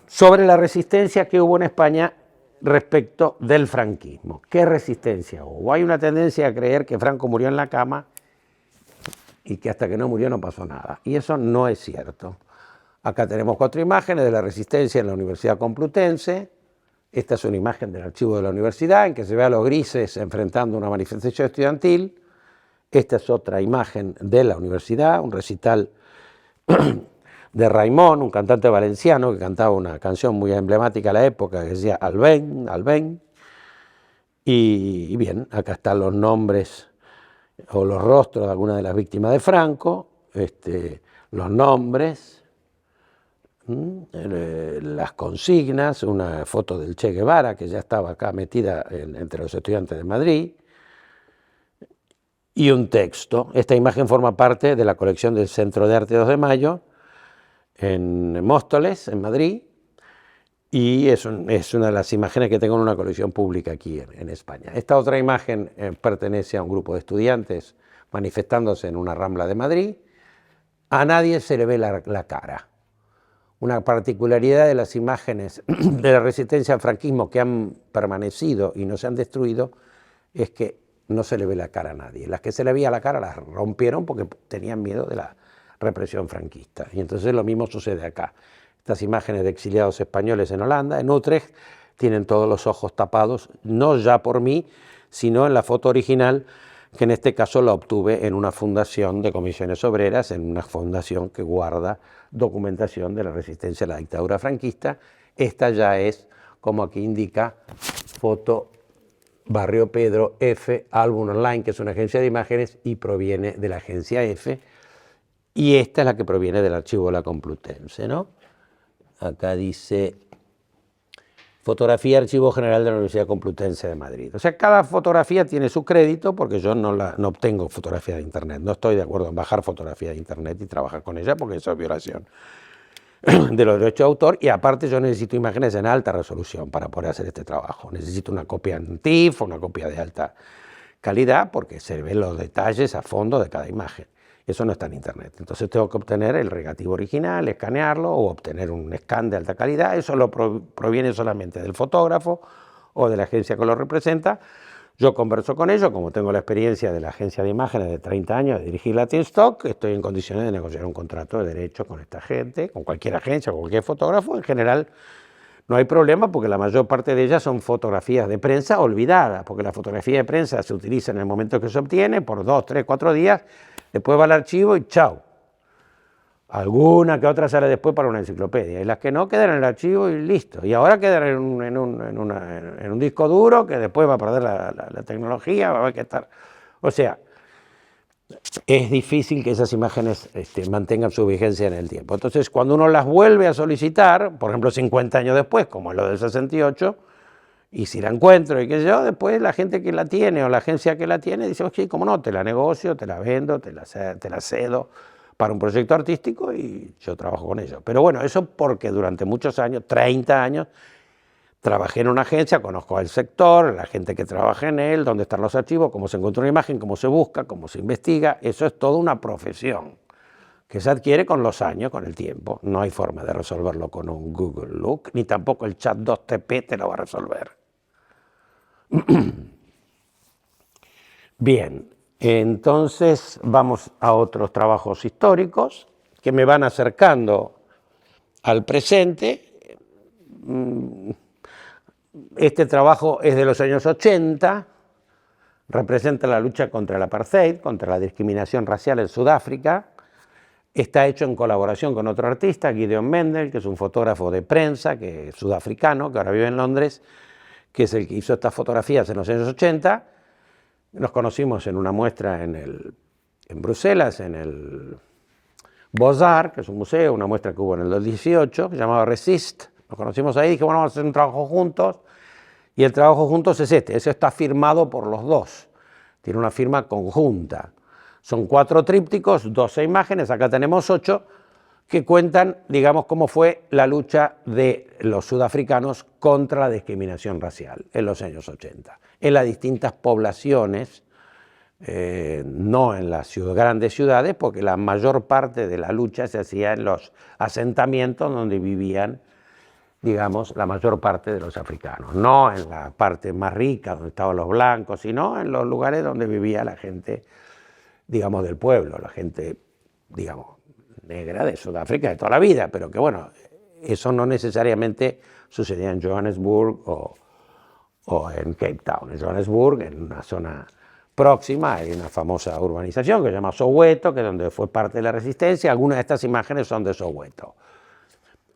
sobre la resistencia que hubo en España respecto del franquismo. ¿Qué resistencia hubo? Hay una tendencia a creer que Franco murió en la cama y que hasta que no murió no pasó nada. Y eso no es cierto. Acá tenemos 4 imágenes de la resistencia en la Universidad Complutense. Esta es una imagen del archivo de la universidad en que se ve a los grises enfrentando una manifestación estudiantil. Esta es otra imagen de la universidad, un recital de Raimón, un cantante valenciano que cantaba una canción muy emblemática de la época que decía Albén, Albén. Y bien, acá están los nombres o los rostros de algunas de las víctimas de Franco, los nombres, las consignas, una foto del Che Guevara que ya estaba acá metida entre los estudiantes de Madrid, y un texto. Esta imagen forma parte de la colección del Centro de Arte 2 de Mayo, en Móstoles, en Madrid, y es una de las imágenes que tengo en una colección pública aquí en España. Esta otra imagen pertenece a un grupo de estudiantes manifestándose en una rambla de Madrid. A nadie se le ve la cara. Una particularidad de las imágenes de la resistencia al franquismo que han permanecido y no se han destruido es que no se le ve la cara a nadie. Las que se le veía la cara las rompieron porque tenían miedo de la represión franquista. Y entonces lo mismo sucede acá. Estas imágenes de exiliados españoles en Holanda, en Utrecht, tienen todos los ojos tapados, no ya por mí, sino en la foto original, que en este caso la obtuve en una fundación de comisiones obreras, en una fundación que guarda documentación de la resistencia a la dictadura franquista. Esta ya es, como aquí indica, foto Barrio Pedro F, Álbum Online, que es una agencia de imágenes y proviene de la agencia F. Y esta es la que proviene del archivo de la Complutense, ¿no? Acá dice fotografía Archivo General de la Universidad Complutense de Madrid. O sea, cada fotografía tiene su crédito porque yo no obtengo fotografía de internet. No estoy de acuerdo en bajar fotografía de internet y trabajar con ella porque eso es violación de los derechos de autor, y aparte yo necesito imágenes en alta resolución para poder hacer este trabajo. Necesito una copia en TIFF, una copia de alta calidad, porque se ven los detalles a fondo de cada imagen. Eso no está en internet. Entonces tengo que obtener el negativo original, escanearlo o obtener un scan de alta calidad. Eso proviene solamente del fotógrafo o de la agencia que lo representa. Yo converso con ellos, como tengo la experiencia de la agencia de imágenes de 30 años de dirigir Latinstock, estoy en condiciones de negociar un contrato de derecho con esta gente, con cualquier agencia, con cualquier fotógrafo. En general no hay problema porque la mayor parte de ellas son fotografías de prensa olvidadas, porque la fotografía de prensa se utiliza en el momento que se obtiene, por 2, 3, 4 días, después va al archivo y chao. Alguna que otra sale después para una enciclopedia, y las que no quedan en el archivo y listo. Y ahora quedan en un disco duro que después va a perder la tecnología, va a haber que estar. O sea, es difícil que esas imágenes mantengan su vigencia en el tiempo. Entonces, cuando uno las vuelve a solicitar, por ejemplo 50 años después, como es lo del 68, y si la encuentro y qué sé yo, después la gente que la tiene o la agencia que la tiene dice, oye, ¿cómo no? Te la negocio, te la vendo, te la cedo para un proyecto artístico y yo trabajo con ellos. Pero bueno, eso porque durante muchos años, 30 años, trabajé en una agencia, conozco al sector, la gente que trabaja en él, dónde están los archivos, cómo se encuentra una imagen, cómo se busca, cómo se investiga. Eso es toda una profesión que se adquiere con los años, con el tiempo. No hay forma de resolverlo con un Google Look, ni tampoco el chat 2TP te lo va a resolver. Bien, entonces vamos a otros trabajos históricos que me van acercando al presente. Este trabajo es de los años 80, representa la lucha contra el apartheid, contra la discriminación racial en Sudáfrica. Está hecho en colaboración con otro artista, Gideon Mendel, que es un fotógrafo de prensa que es sudafricano, que ahora vive en Londres, que es el que hizo estas fotografías en los años 80. Nos conocimos en una muestra en en Bruselas, en el Beaux-Arts, que es un museo, una muestra que hubo en el 2018, que se llamaba Resist. Nos conocimos ahí y dije, bueno, vamos a hacer un trabajo juntos. Y el trabajo juntos es este, ese está firmado por los dos. Tiene una firma conjunta. Son 4 trípticos, 12 imágenes, acá tenemos 8, que cuentan, digamos, cómo fue la lucha de los sudafricanos contra la discriminación racial en los años 80, en las distintas poblaciones, no en las grandes ciudades, porque la mayor parte de la lucha se hacía en los asentamientos donde vivían, digamos, la mayor parte de los africanos, no en la parte más rica donde estaban los blancos, sino en los lugares donde vivía la gente, digamos, del pueblo, la gente, digamos, negra de Sudáfrica de toda la vida, pero que bueno, eso no necesariamente sucedía en Johannesburg o en Cape Town. En Johannesburg, en una zona próxima, hay una famosa urbanización que se llama Soweto, que es donde fue parte de la resistencia. Algunas de estas imágenes son de Soweto.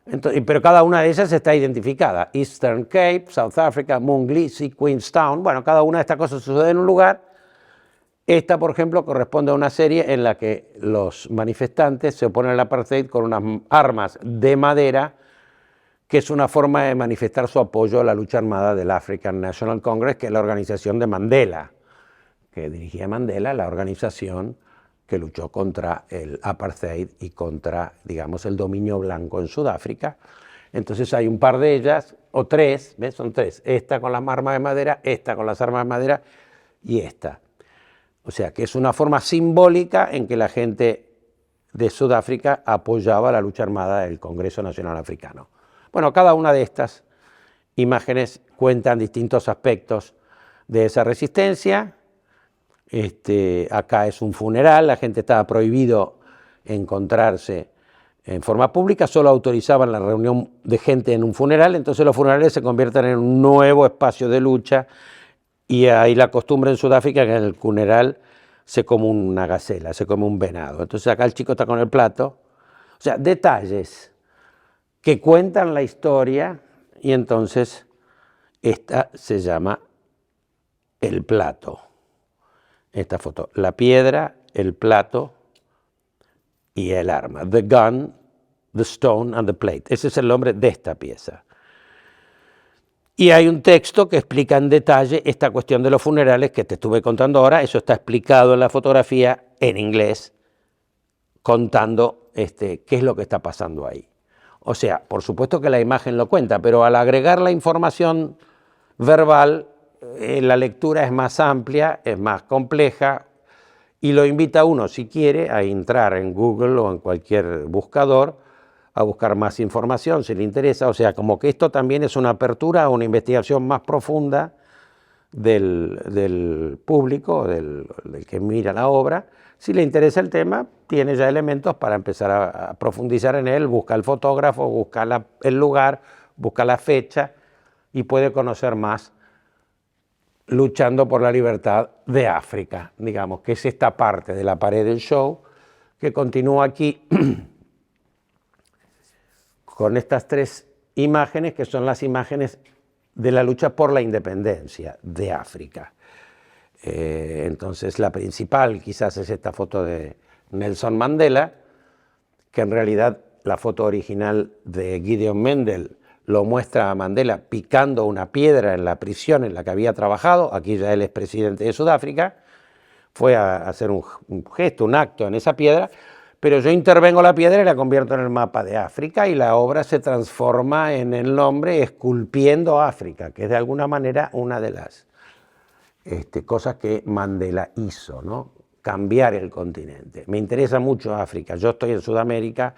Entonces, pero cada una de ellas está identificada. Eastern Cape, South Africa, Munglisi, Queenstown. Bueno, cada una de estas cosas sucede en un lugar. Esta, por ejemplo, corresponde a una serie en la que los manifestantes se oponen al apartheid con unas armas de madera, que es una forma de manifestar su apoyo a la lucha armada del African National Congress, que es la organización de Mandela, que dirigía Mandela, la organización que luchó contra el apartheid y contra, digamos, el dominio blanco en Sudáfrica. Entonces hay un par de ellas, o 3, ¿ves? Son 3, esta con las armas de madera, esta con las armas de madera y esta. O sea, que es una forma simbólica en que la gente de Sudáfrica apoyaba la lucha armada del Congreso Nacional Africano. Bueno, cada una de estas imágenes cuentan distintos aspectos de esa resistencia. Acá es un funeral, la gente estaba prohibido encontrarse en forma pública, solo autorizaban la reunión de gente en un funeral, entonces los funerales se convierten en un nuevo espacio de lucha. Y hay la costumbre en Sudáfrica que en el funeral se come una gacela, se come un venado. Entonces acá el chico está con el plato. O sea, detalles que cuentan la historia y entonces esta se llama el plato. Esta foto, la piedra, el plato y el arma. The gun, the stone and the plate. Ese es el nombre de esta pieza. Y hay un texto que explica en detalle esta cuestión de los funerales que te estuve contando ahora. Eso está explicado en la fotografía en inglés, contando qué es lo que está pasando ahí. O sea, por supuesto que la imagen lo cuenta, pero al agregar la información verbal, la lectura es más amplia, es más compleja, y lo invita a uno, si quiere, a entrar en Google o en cualquier buscador, a buscar más información si le interesa. O sea, como que esto también es una apertura a una investigación más profunda del público, del que mira la obra. Si le interesa el tema, tiene ya elementos para empezar a profundizar en él, busca el fotógrafo, busca el lugar, busca la fecha y puede conocer más luchando por la libertad de África, digamos, que es esta parte de la pared del show que continúa aquí con estas 3 imágenes que son las imágenes de la lucha por la independencia de África. Entonces la principal quizás es esta foto de Nelson Mandela, que en realidad la foto original de Gideon Mendel lo muestra a Mandela picando una piedra en la prisión en la que había trabajado. Aquí ya él es presidente de Sudáfrica, fue a hacer un gesto, un acto en esa piedra, pero yo intervengo la piedra y la convierto en el mapa de África y la obra se transforma en el nombre esculpiendo África, que es de alguna manera una de las cosas que Mandela hizo, ¿no? Cambiar el continente. Me interesa mucho África, yo estoy en Sudamérica,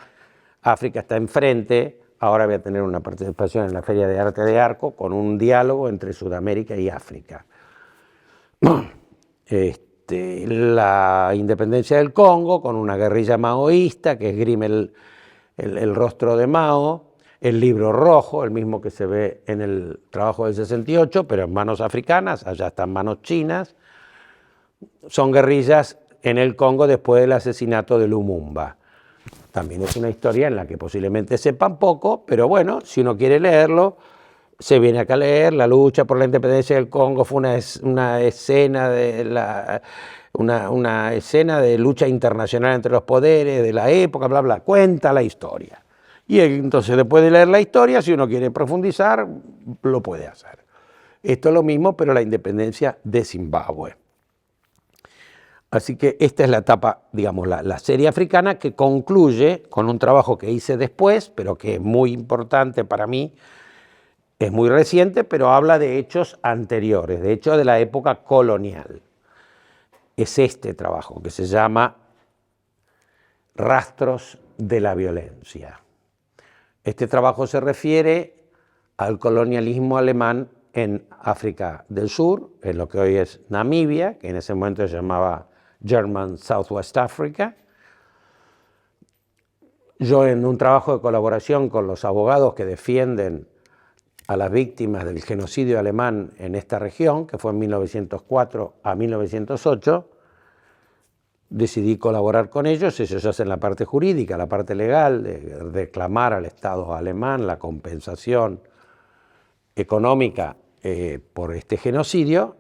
África está enfrente, ahora voy a tener una participación en la Feria de Arte de Arco con un diálogo entre Sudamérica y África. La independencia del Congo con una guerrilla maoísta que esgrime el rostro de Mao, el libro rojo, el mismo que se ve en el trabajo del 68, pero en manos africanas, allá están manos chinas. Son guerrillas en el Congo después del asesinato de Lumumba. También es una historia en la que posiblemente sepan poco, pero bueno, si uno quiere leerlo, se viene acá a leer, la lucha por la independencia del Congo fue una escena una escena de lucha internacional entre los poderes de la época, bla, bla, cuenta la historia. Y entonces después de leer la historia, si uno quiere profundizar, lo puede hacer. Esto es lo mismo, pero la independencia de Zimbabue. Así que esta es la etapa, digamos, la serie africana, que concluye con un trabajo que hice después, pero que es muy importante para mí. Es muy reciente, pero habla de hechos anteriores, de hechos de la época colonial. Es este trabajo que se llama Rastros de la Violencia. Este trabajo se refiere al colonialismo alemán en África del Sur, en lo que hoy es Namibia, que en ese momento se llamaba German Southwest Africa. Yo, en un trabajo de colaboración con los abogados que defienden a las víctimas del genocidio alemán en esta región, que fue en 1904 a 1908, decidí colaborar con ellos. Ellos hacen la parte jurídica, la parte legal, de reclamar al Estado alemán la compensación económica por este genocidio.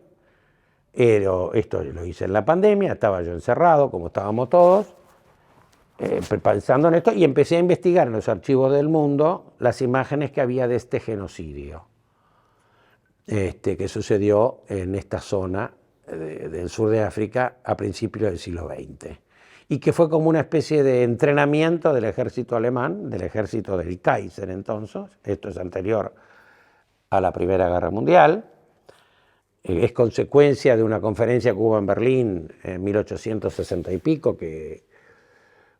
Pero esto lo hice en la pandemia, estaba yo encerrado, como estábamos todos, pensando en esto, y empecé a investigar en los archivos del mundo las imágenes que había de este genocidio que sucedió en esta zona del sur de África a principios del siglo XX, y que fue como una especie de entrenamiento del ejército alemán, del ejército del Kaiser entonces. Esto es anterior a la Primera Guerra Mundial. Es consecuencia de una conferencia que hubo en Berlín en 1860 y pico, que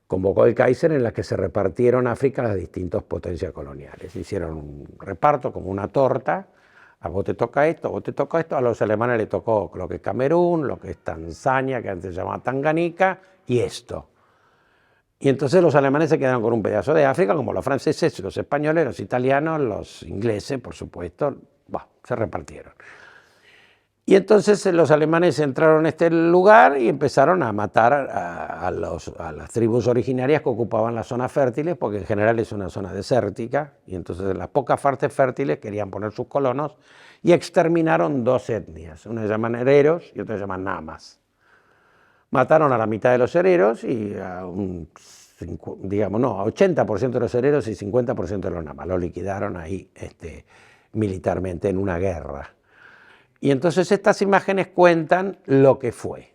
convocó el Kaiser, en la que se repartieron África a las distintas potencias coloniales. Hicieron un reparto como una torta: a vos te toca esto, a vos te toca esto. A los alemanes les tocó lo que es Camerún, lo que es Tanzania, que antes se llamaba Tanganica, y esto. Y entonces los alemanes se quedaron con un pedazo de África, como los franceses, los españoles, los italianos, los ingleses, por supuesto, se repartieron. Y entonces los alemanes entraron en este lugar y empezaron a matar a las tribus originarias que ocupaban las zonas fértiles, porque en general es una zona desértica, y entonces en las pocas partes fértiles querían poner sus colonos, y exterminaron dos etnias, una se llaman hereros y otra se llaman namas. Mataron a la mitad de los hereros y a 80% de los hereros y 50% de los namas. Lo liquidaron ahí militarmente en una guerra. Y entonces estas imágenes cuentan lo que fue.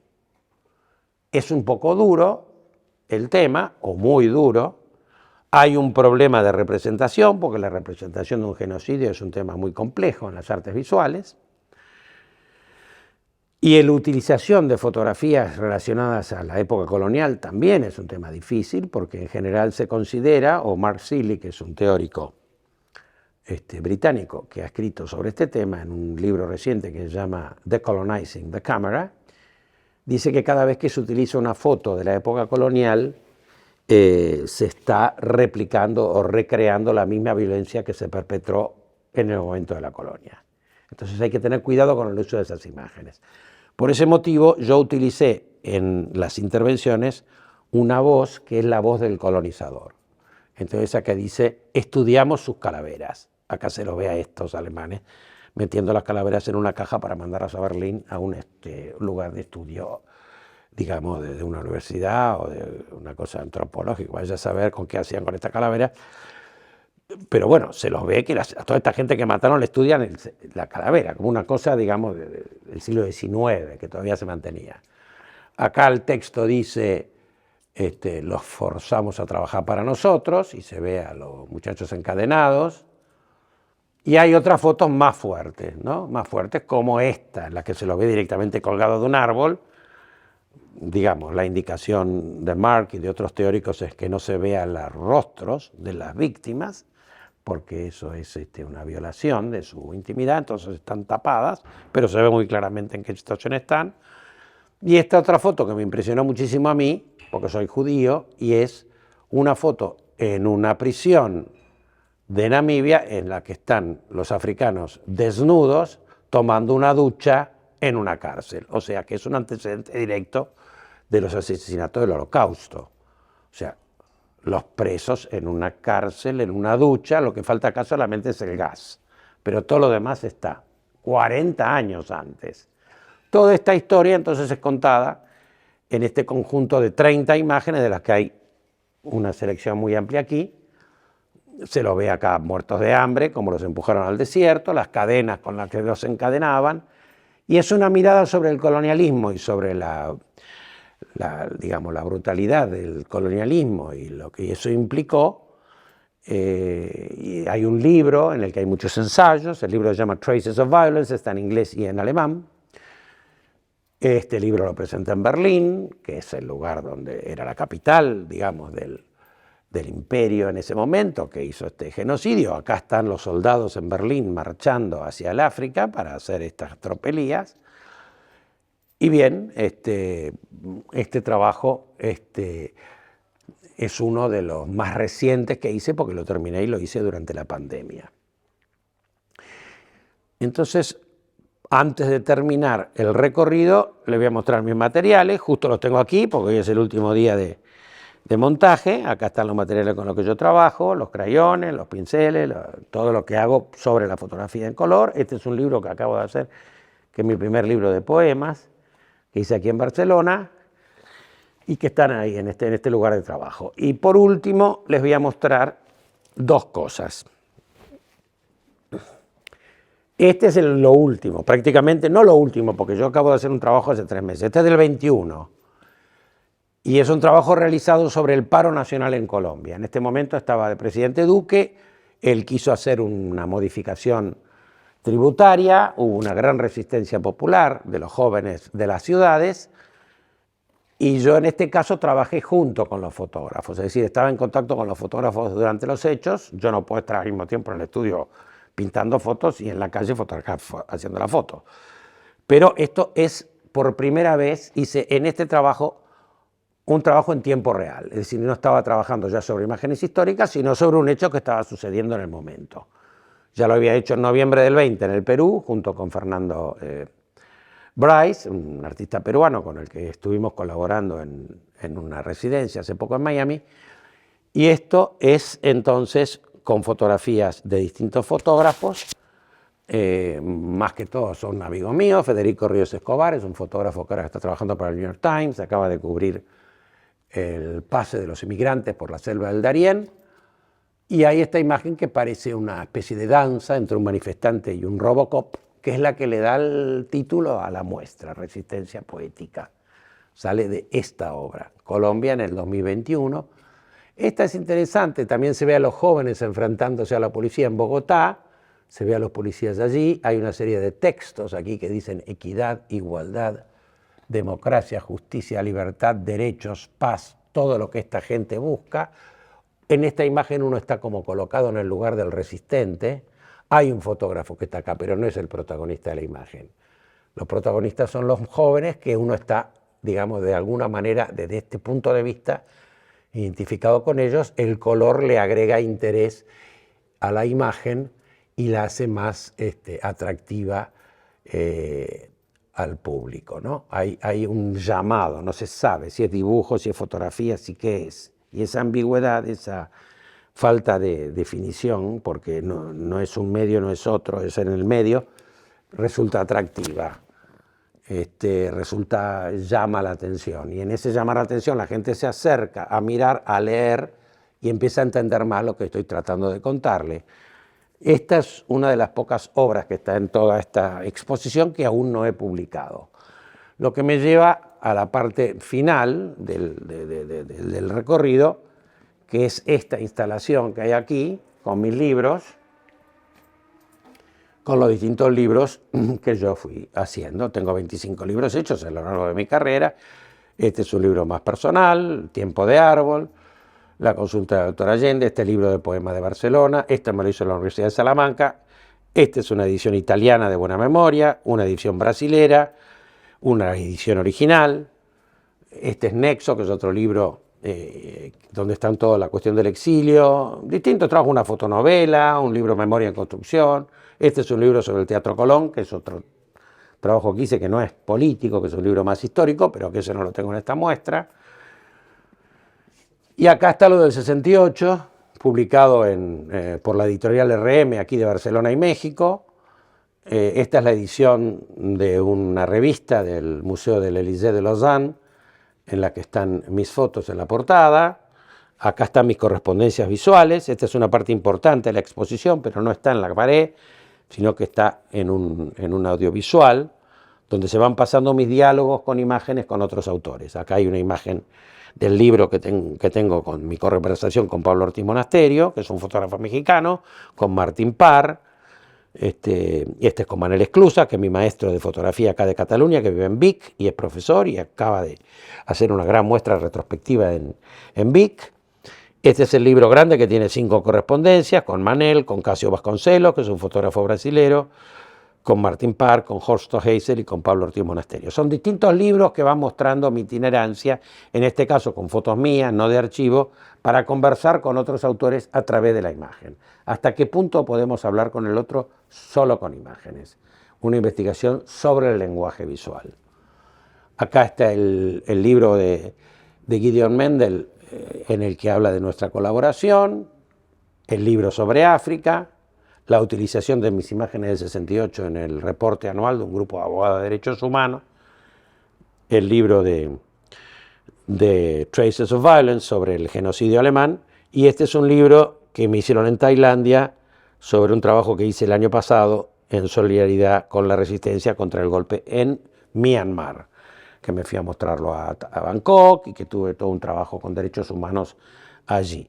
Es un poco duro el tema, o muy duro. Hay un problema de representación, porque la representación de un genocidio es un tema muy complejo en las artes visuales. Y la utilización de fotografías relacionadas a la época colonial también es un tema difícil, porque en general se considera, o Mark Seeley, que es un teórico británico que ha escrito sobre este tema en un libro reciente que se llama Decolonizing the Camera, dice que cada vez que se utiliza una foto de la época colonial, se está replicando o recreando la misma violencia que se perpetró en el momento de la colonia. Entonces hay que tener cuidado con el uso de esas imágenes. Por ese motivo yo utilicé en las intervenciones una voz que es la voz del colonizador. Entonces acá dice: estudiamos sus calaveras. Acá se lo ve a estos alemanes metiendo las calaveras en una caja para mandarlas a Berlín, a un lugar de estudio, digamos, de una universidad o de una cosa antropológica. Vaya a saber con qué hacían con esta calavera. Pero bueno, se los ve que a toda esta gente que mataron le estudian la calavera, como una cosa, digamos, del siglo XIX, que todavía se mantenía. Acá el texto dice: los forzamos a trabajar para nosotros, y se ve a los muchachos encadenados. Y hay otras fotos más fuertes, ¿no? Más fuertes, como esta, en la que se lo ve directamente colgado de un árbol. Digamos, la indicación de Mark y de otros teóricos es que no se vean los rostros de las víctimas, porque eso es una violación de su intimidad, entonces están tapadas, pero se ve muy claramente en qué situación están. Y esta otra foto que me impresionó muchísimo a mí, porque soy judío, y es una foto en una prisión de Namibia en la que están los africanos desnudos tomando una ducha en una cárcel. O sea que es un antecedente directo de los asesinatos del Holocausto. O sea, los presos en una cárcel, en una ducha, lo que falta acá solamente es el gas, pero todo lo demás está 40 años antes. Toda esta historia entonces es contada en este conjunto de 30 imágenes, de las que hay una selección muy amplia aquí. Se lo ve acá muertos de hambre, como los empujaron al desierto, las cadenas con las que los encadenaban, y es una mirada sobre el colonialismo y sobre digamos, la brutalidad del colonialismo y lo que eso implicó. Y hay un libro en el que hay muchos ensayos, el libro se llama Traces of Violence, está en inglés y en alemán. Este libro lo presenta en Berlín, que es el lugar donde era la capital, digamos, del imperio en ese momento, que hizo este genocidio. Acá están los soldados en Berlín marchando hacia el África para hacer estas tropelías. Y bien, este trabajo es uno de los más recientes que hice, porque lo terminé y lo hice durante la pandemia. Entonces, antes de terminar el recorrido, les voy a mostrar mis materiales. Justo los tengo aquí, porque hoy es el último día de montaje. Acá están los materiales con los que yo trabajo, los crayones, los pinceles, todo lo que hago sobre la fotografía en color. Este es un libro que acabo de hacer, que es mi primer libro de poemas, que hice aquí en Barcelona, y que están ahí en este lugar de trabajo. Y por último, les voy a mostrar dos cosas. Este es lo último, prácticamente no lo último, porque yo acabo de hacer un trabajo hace 3 meses. Este es del 21. Y es un trabajo realizado sobre el paro nacional en Colombia. En este momento estaba de presidente Duque, él quiso hacer una modificación tributaria, hubo una gran resistencia popular de los jóvenes de las ciudades, y yo en este caso trabajé junto con los fotógrafos, es decir, estaba en contacto con los fotógrafos durante los hechos. Yo no puedo estar al mismo tiempo en el estudio pintando fotos y en la calle haciendo la foto. Pero esto es, por primera vez, hice en este trabajo un trabajo en tiempo real, es decir, no estaba trabajando ya sobre imágenes históricas, sino sobre un hecho que estaba sucediendo en el momento. Ya lo había hecho en noviembre del 20 en el Perú, junto con Fernando Bryce, un artista peruano con el que estuvimos colaborando en una residencia hace poco en Miami. Y esto es entonces con fotografías de distintos fotógrafos, más que todo son amigos míos. Federico Ríos Escobar es un fotógrafo que ahora está trabajando para el New York Times, acaba de cubrir el pase de los inmigrantes por la selva del Darién. Y hay esta imagen que parece una especie de danza entre un manifestante y un Robocop, que es la que le da el título a la muestra, Resistencia Poética. Sale de esta obra, Colombia en el 2021. Esta es interesante, también se ve a los jóvenes enfrentándose a la policía en Bogotá, se ve a los policías allí, hay una serie de textos aquí que dicen equidad, igualdad, democracia, justicia, libertad, derechos, paz, todo lo que esta gente busca. En esta imagen uno está como colocado en el lugar del resistente. Hay un fotógrafo que está acá, pero no es el protagonista de la imagen. Los protagonistas son los jóvenes, que uno está, digamos, de alguna manera, desde este punto de vista, identificado con ellos. El color le agrega interés a la imagen y la hace más atractiva al público, ¿no? Hay un llamado, no se sabe si es dibujo, si es fotografía, si qué es. Y esa ambigüedad, esa falta de definición, porque no es un medio, no es otro, es en el medio, resulta atractiva, llama la atención. Y en ese llamar la atención la gente se acerca a mirar, a leer y empieza a entender más lo que estoy tratando de contarle. Esta es una de las pocas obras que está en toda esta exposición que aún no he publicado. Lo que me lleva a la parte final del recorrido, que es esta instalación que hay aquí, con mis libros, con los distintos libros que yo fui haciendo. Tengo 25 libros hechos a lo largo de mi carrera. Este es un libro más personal, Tiempo de Árbol, La consulta del doctor Allende, este libro de poemas de Barcelona, este me lo hizo en la Universidad de Salamanca, esta es una edición italiana de buena memoria, una edición brasilera, una edición original, este es Nexo, que es otro libro donde están toda la cuestión del exilio, distintos trabajos, una fotonovela, un libro Memoria en Construcción, este es un libro sobre el Teatro Colón, que es otro trabajo que hice que no es político, que es un libro más histórico, pero que ese no lo tengo en esta muestra. Y acá está lo del 68, publicado por la editorial RM aquí de Barcelona y México. Esta es la edición de una revista del Museo del Élysée de Lausanne, en la que están mis fotos en la portada. Acá están mis correspondencias visuales. Esta es una parte importante de la exposición, pero no está en la pared, sino que está en un audiovisual, donde se van pasando mis diálogos con imágenes con otros autores. Acá hay una imagen del libro que tengo con mi conversación con Pablo Ortiz Monasterio, que es un fotógrafo mexicano, con Martín Parr, y este es con Manel Esclusa, que es mi maestro de fotografía acá de Cataluña, que vive en Vic y es profesor y acaba de hacer una gran muestra retrospectiva en Vic. Este es el libro grande que tiene 5 correspondencias, con Manel, con Casio Vasconcelos, que es un fotógrafo brasilero, con Martín Parr, con Horst Heisel y con Pablo Ortiz Monasterio. Son distintos libros que van mostrando mi itinerancia, en este caso con fotos mías, no de archivo, para conversar con otros autores a través de la imagen. ¿Hasta qué punto podemos hablar con el otro solo con imágenes? Una investigación sobre el lenguaje visual. Acá está el libro de Gideon Mendel, en el que habla de nuestra colaboración, el libro sobre África, la utilización de mis imágenes del 68 en el reporte anual de un grupo de abogados de derechos humanos, el libro de Traces of Violence sobre el genocidio alemán, y este es un libro que me hicieron en Tailandia sobre un trabajo que hice el año pasado en solidaridad con la resistencia contra el golpe en Myanmar, que me fui a mostrarlo a Bangkok y que tuve todo un trabajo con derechos humanos allí.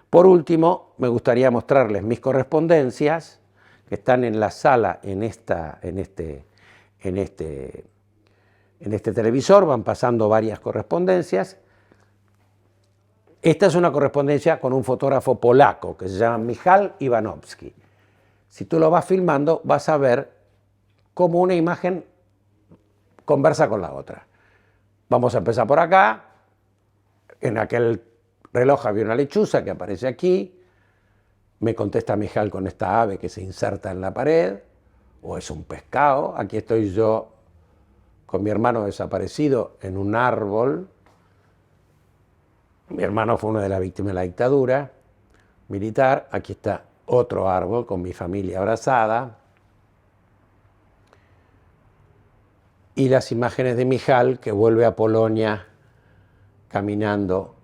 Por último, me gustaría mostrarles mis correspondencias que están en la sala en este televisor. Van pasando varias correspondencias. Esta es una correspondencia con un fotógrafo polaco que se llama Michał Iwanowski. Si tú lo vas filmando, vas a ver cómo una imagen conversa con la otra. Vamos a empezar por acá. En aquel reloj había una lechuza que aparece aquí. Me contesta Michał con esta ave que se inserta en la pared. O es un pescado. Aquí estoy yo con mi hermano desaparecido en un árbol. Mi hermano fue una de las víctimas de la dictadura militar. Aquí está otro árbol con mi familia abrazada. Y las imágenes de Michał, que vuelve a Polonia caminando.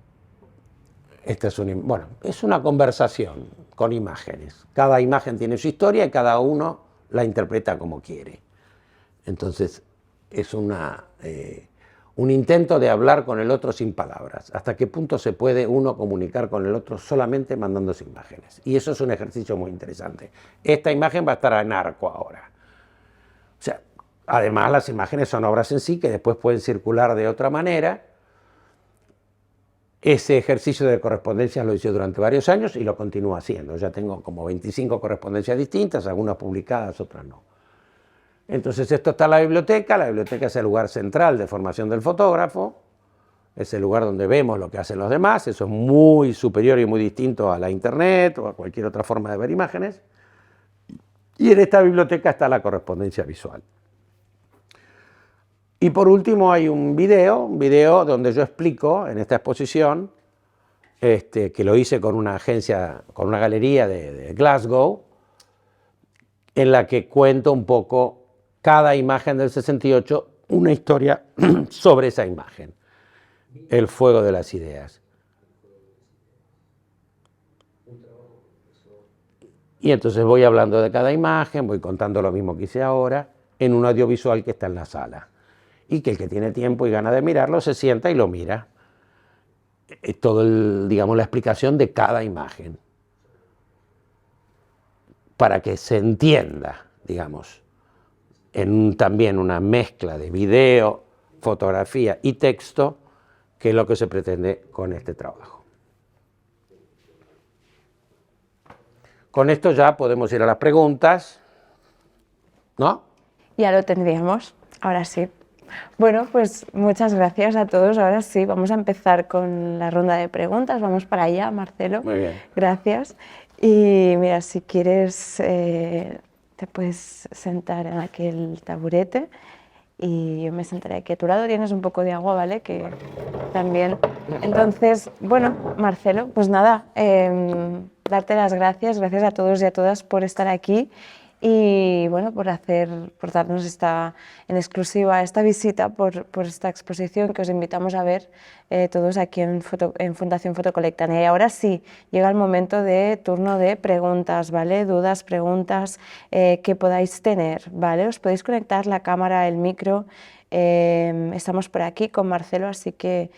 Esta es una conversación con imágenes. Cada imagen tiene su historia y cada uno la interpreta como quiere. Entonces, es un intento de hablar con el otro sin palabras. ¿Hasta qué punto se puede uno comunicar con el otro solamente mandándose imágenes? Y eso es un ejercicio muy interesante. Esta imagen va a estar en Arco ahora. O sea, además, las imágenes son obras en sí que después pueden circular de otra manera. Ese ejercicio de correspondencias lo hice durante varios años y lo continúo haciendo. Ya tengo como 25 correspondencias distintas, algunas publicadas, otras no. Entonces esto está en la biblioteca es el lugar central de formación del fotógrafo, es el lugar donde vemos lo que hacen los demás, eso es muy superior y muy distinto a la internet o a cualquier otra forma de ver imágenes. Y en esta biblioteca está la correspondencia visual. Y por último hay un video donde yo explico en esta exposición, que lo hice con una agencia, con una galería de Glasgow, en la que cuento un poco cada imagen del 68, una historia sobre esa imagen, el fuego de las ideas. Y entonces voy hablando de cada imagen, voy contando lo mismo que hice ahora, en un audiovisual que está en la sala. Y que el que tiene tiempo y ganas de mirarlo se sienta y lo mira. Es todo la explicación de cada imagen. Para que se entienda, en también una mezcla de video, fotografía y texto, que es lo que se pretende con este trabajo. Con esto ya podemos ir a las preguntas, ¿no? Ya lo tendríamos, ahora sí. Bueno, pues muchas gracias a todos. Ahora sí, vamos a empezar con la ronda de preguntas. Vamos para allá, Marcelo. Muy bien. Gracias. Y mira, si quieres, te puedes sentar en aquel taburete y yo me sentaré aquí a tu lado. Tienes un poco de agua, ¿vale? Que también. Entonces, bueno, Marcelo, pues nada, darte las gracias a todos y a todas por estar aquí y bueno, por darnos en exclusiva esta visita por esta exposición que os invitamos a ver todos aquí en Fundación Fotocolectania. Y ahora sí, llega el momento de turno de preguntas, ¿vale? Dudas, preguntas que podáis tener, ¿vale? Os podéis conectar la cámara, el micro. Estamos por aquí con Marcelo, así que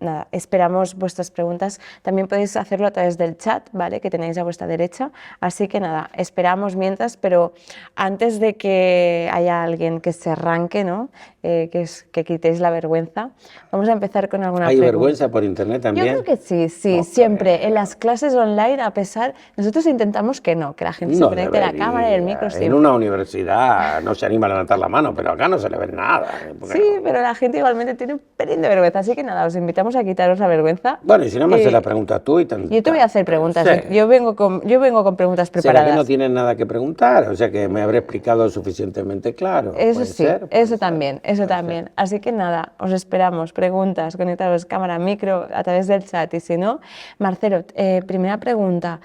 nada, esperamos vuestras preguntas. También podéis hacerlo a través del chat, ¿vale? Que tenéis a vuestra derecha. Así que nada, esperamos mientras, pero antes de que haya alguien que se arranque, ¿no? Que quitéis la vergüenza, vamos a empezar con alguna pregunta. ¿Hay vergüenza por internet también? Yo creo que sí, no, siempre. En las clases online, a pesar, nosotros intentamos que no, que la gente se conecte a la cámara y el micro siempre. En una universidad no se anima a levantar la mano, pero acá no se le ve nada. Sí, pero la gente igualmente tiene un pelín de vergüenza, así que nada, os invitamos a quitaros la vergüenza. Bueno, y si no me haces la pregunta tú y yo te voy a hacer preguntas, sí. Yo vengo con preguntas preparadas. ¿Será que no tienes nada que preguntar? O sea, que me habré explicado suficientemente claro. Eso sí, eso también. Así que nada, os esperamos, preguntas, conectaros cámara, micro, a través del chat, y si no, Marcelo, primera pregunta.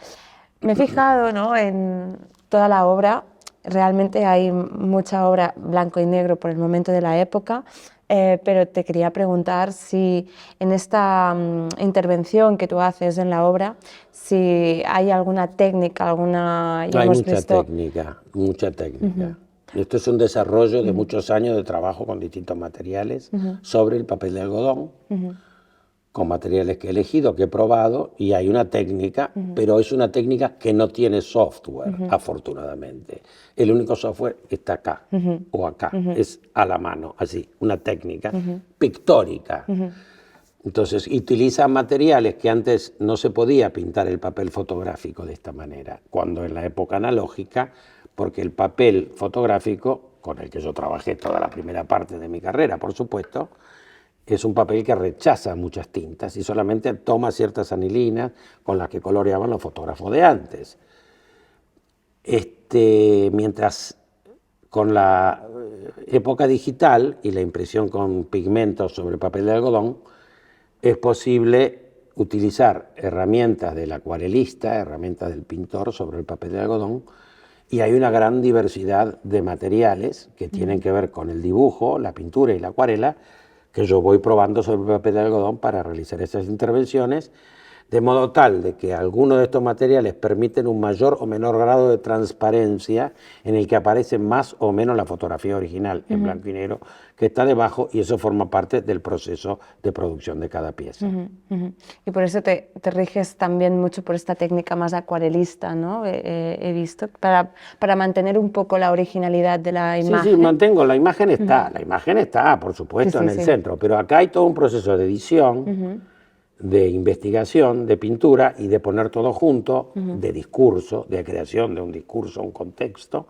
Me he fijado, ¿no?, en toda la obra, realmente hay mucha obra blanco y negro por el momento de la época, pero te quería preguntar si en esta intervención que tú haces en la obra, si hay alguna técnica, alguna... Hay mucha técnica. Esto es un desarrollo de muchos años de trabajo con distintos materiales sobre el papel de algodón, con materiales que he elegido, que he probado, y hay una técnica, pero es una técnica que no tiene software, afortunadamente. El único software está acá o acá, es a la mano, así, una técnica pictórica. Entonces, utiliza materiales que antes no se podía pintar el papel fotográfico de esta manera, cuando en la época analógica, porque el papel fotográfico, con el que yo trabajé toda la primera parte de mi carrera, por supuesto, es un papel que rechaza muchas tintas y solamente toma ciertas anilinas con las que coloreaban los fotógrafos de antes. Mientras con la época digital y la impresión con pigmentos sobre papel de algodón, es posible utilizar herramientas del acuarelista, herramientas del pintor sobre el papel de algodón, y hay una gran diversidad de materiales que tienen que ver con el dibujo, la pintura y la acuarela, que yo voy probando sobre el papel de algodón para realizar esas intervenciones, de modo tal de que algunos de estos materiales permiten un mayor o menor grado de transparencia en el que aparece más o menos la fotografía original en blanco y negro que está debajo, y eso forma parte del proceso de producción de cada pieza. Y por eso te riges también mucho por esta técnica más acuarelista, ¿no? He visto, para mantener un poco la originalidad de la imagen. Sí, mantengo, la imagen está, por supuesto, en el centro, pero acá hay todo un proceso de edición, de investigación, de pintura y de poner todo junto, de discurso, de creación de un discurso, un contexto,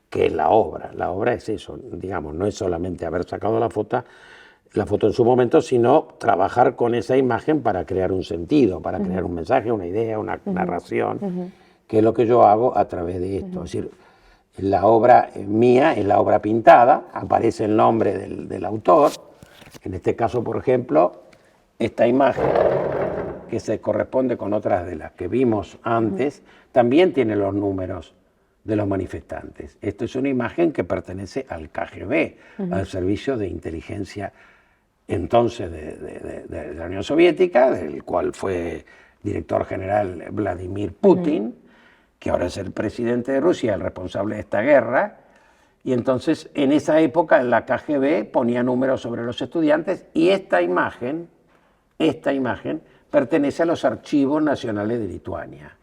que es la obra. La obra es eso, digamos, no es solamente haber sacado la foto en su momento, sino trabajar con esa imagen para crear un sentido, para crear un mensaje, una idea, una narración, que es lo que yo hago a través de esto. Es decir, la obra mía es la obra pintada, aparece el nombre del autor, en este caso, por ejemplo, esta imagen, que se corresponde con otras de las que vimos antes, también tiene los números de los manifestantes. Esto es una imagen que pertenece al KGB, al Servicio de Inteligencia entonces de la Unión Soviética, del cual fue director general Vladimir Putin, que ahora es el presidente de Rusia, el responsable de esta guerra. Y entonces, en esa época, la KGB ponía números sobre los estudiantes, y esta imagen pertenece a los archivos nacionales de Lituania.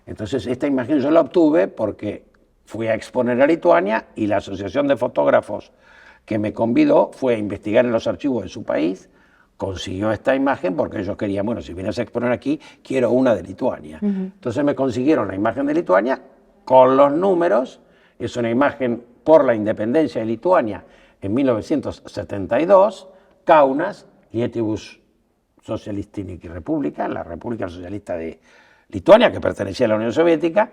Entonces, esta imagen yo la obtuve porque fui a exponer a Lituania, y la Asociación de Fotógrafos que me convidó fue a investigar en los archivos de su país, consiguió esta imagen porque ellos querían, bueno, si vienes a exponer aquí, quiero una de Lituania. Entonces me consiguieron la imagen de Lituania con los números. Es una imagen por la independencia de Lituania en 1972, Kaunas, Lietuvos Socialistiniki República, la República Socialista de Lituania, que pertenecía a la Unión Soviética,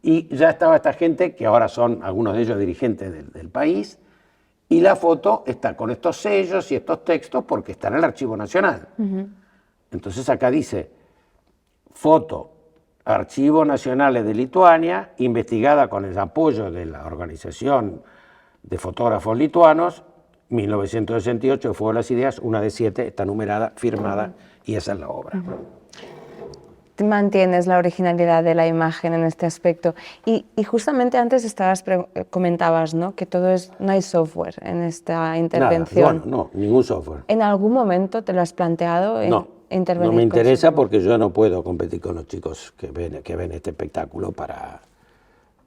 y ya estaba esta gente, que ahora son algunos de ellos dirigentes del país, Y la foto está con estos sellos y estos textos porque está en el Archivo Nacional. Entonces acá dice, foto, Archivo Nacional de Lituania, investigada con el apoyo de la Organización de Fotógrafos Lituanos, 1968, Fuego de las Ideas, una de 7, está numerada, firmada, y esa es la obra. Mantienes la originalidad de la imagen en este aspecto. Y justamente antes comentabas, ¿no?, que no hay software en esta intervención. Nada, no, ningún software. ¿En algún momento te lo has planteado intervenir? No me interesa porque yo no puedo competir con los chicos que ven este espectáculo para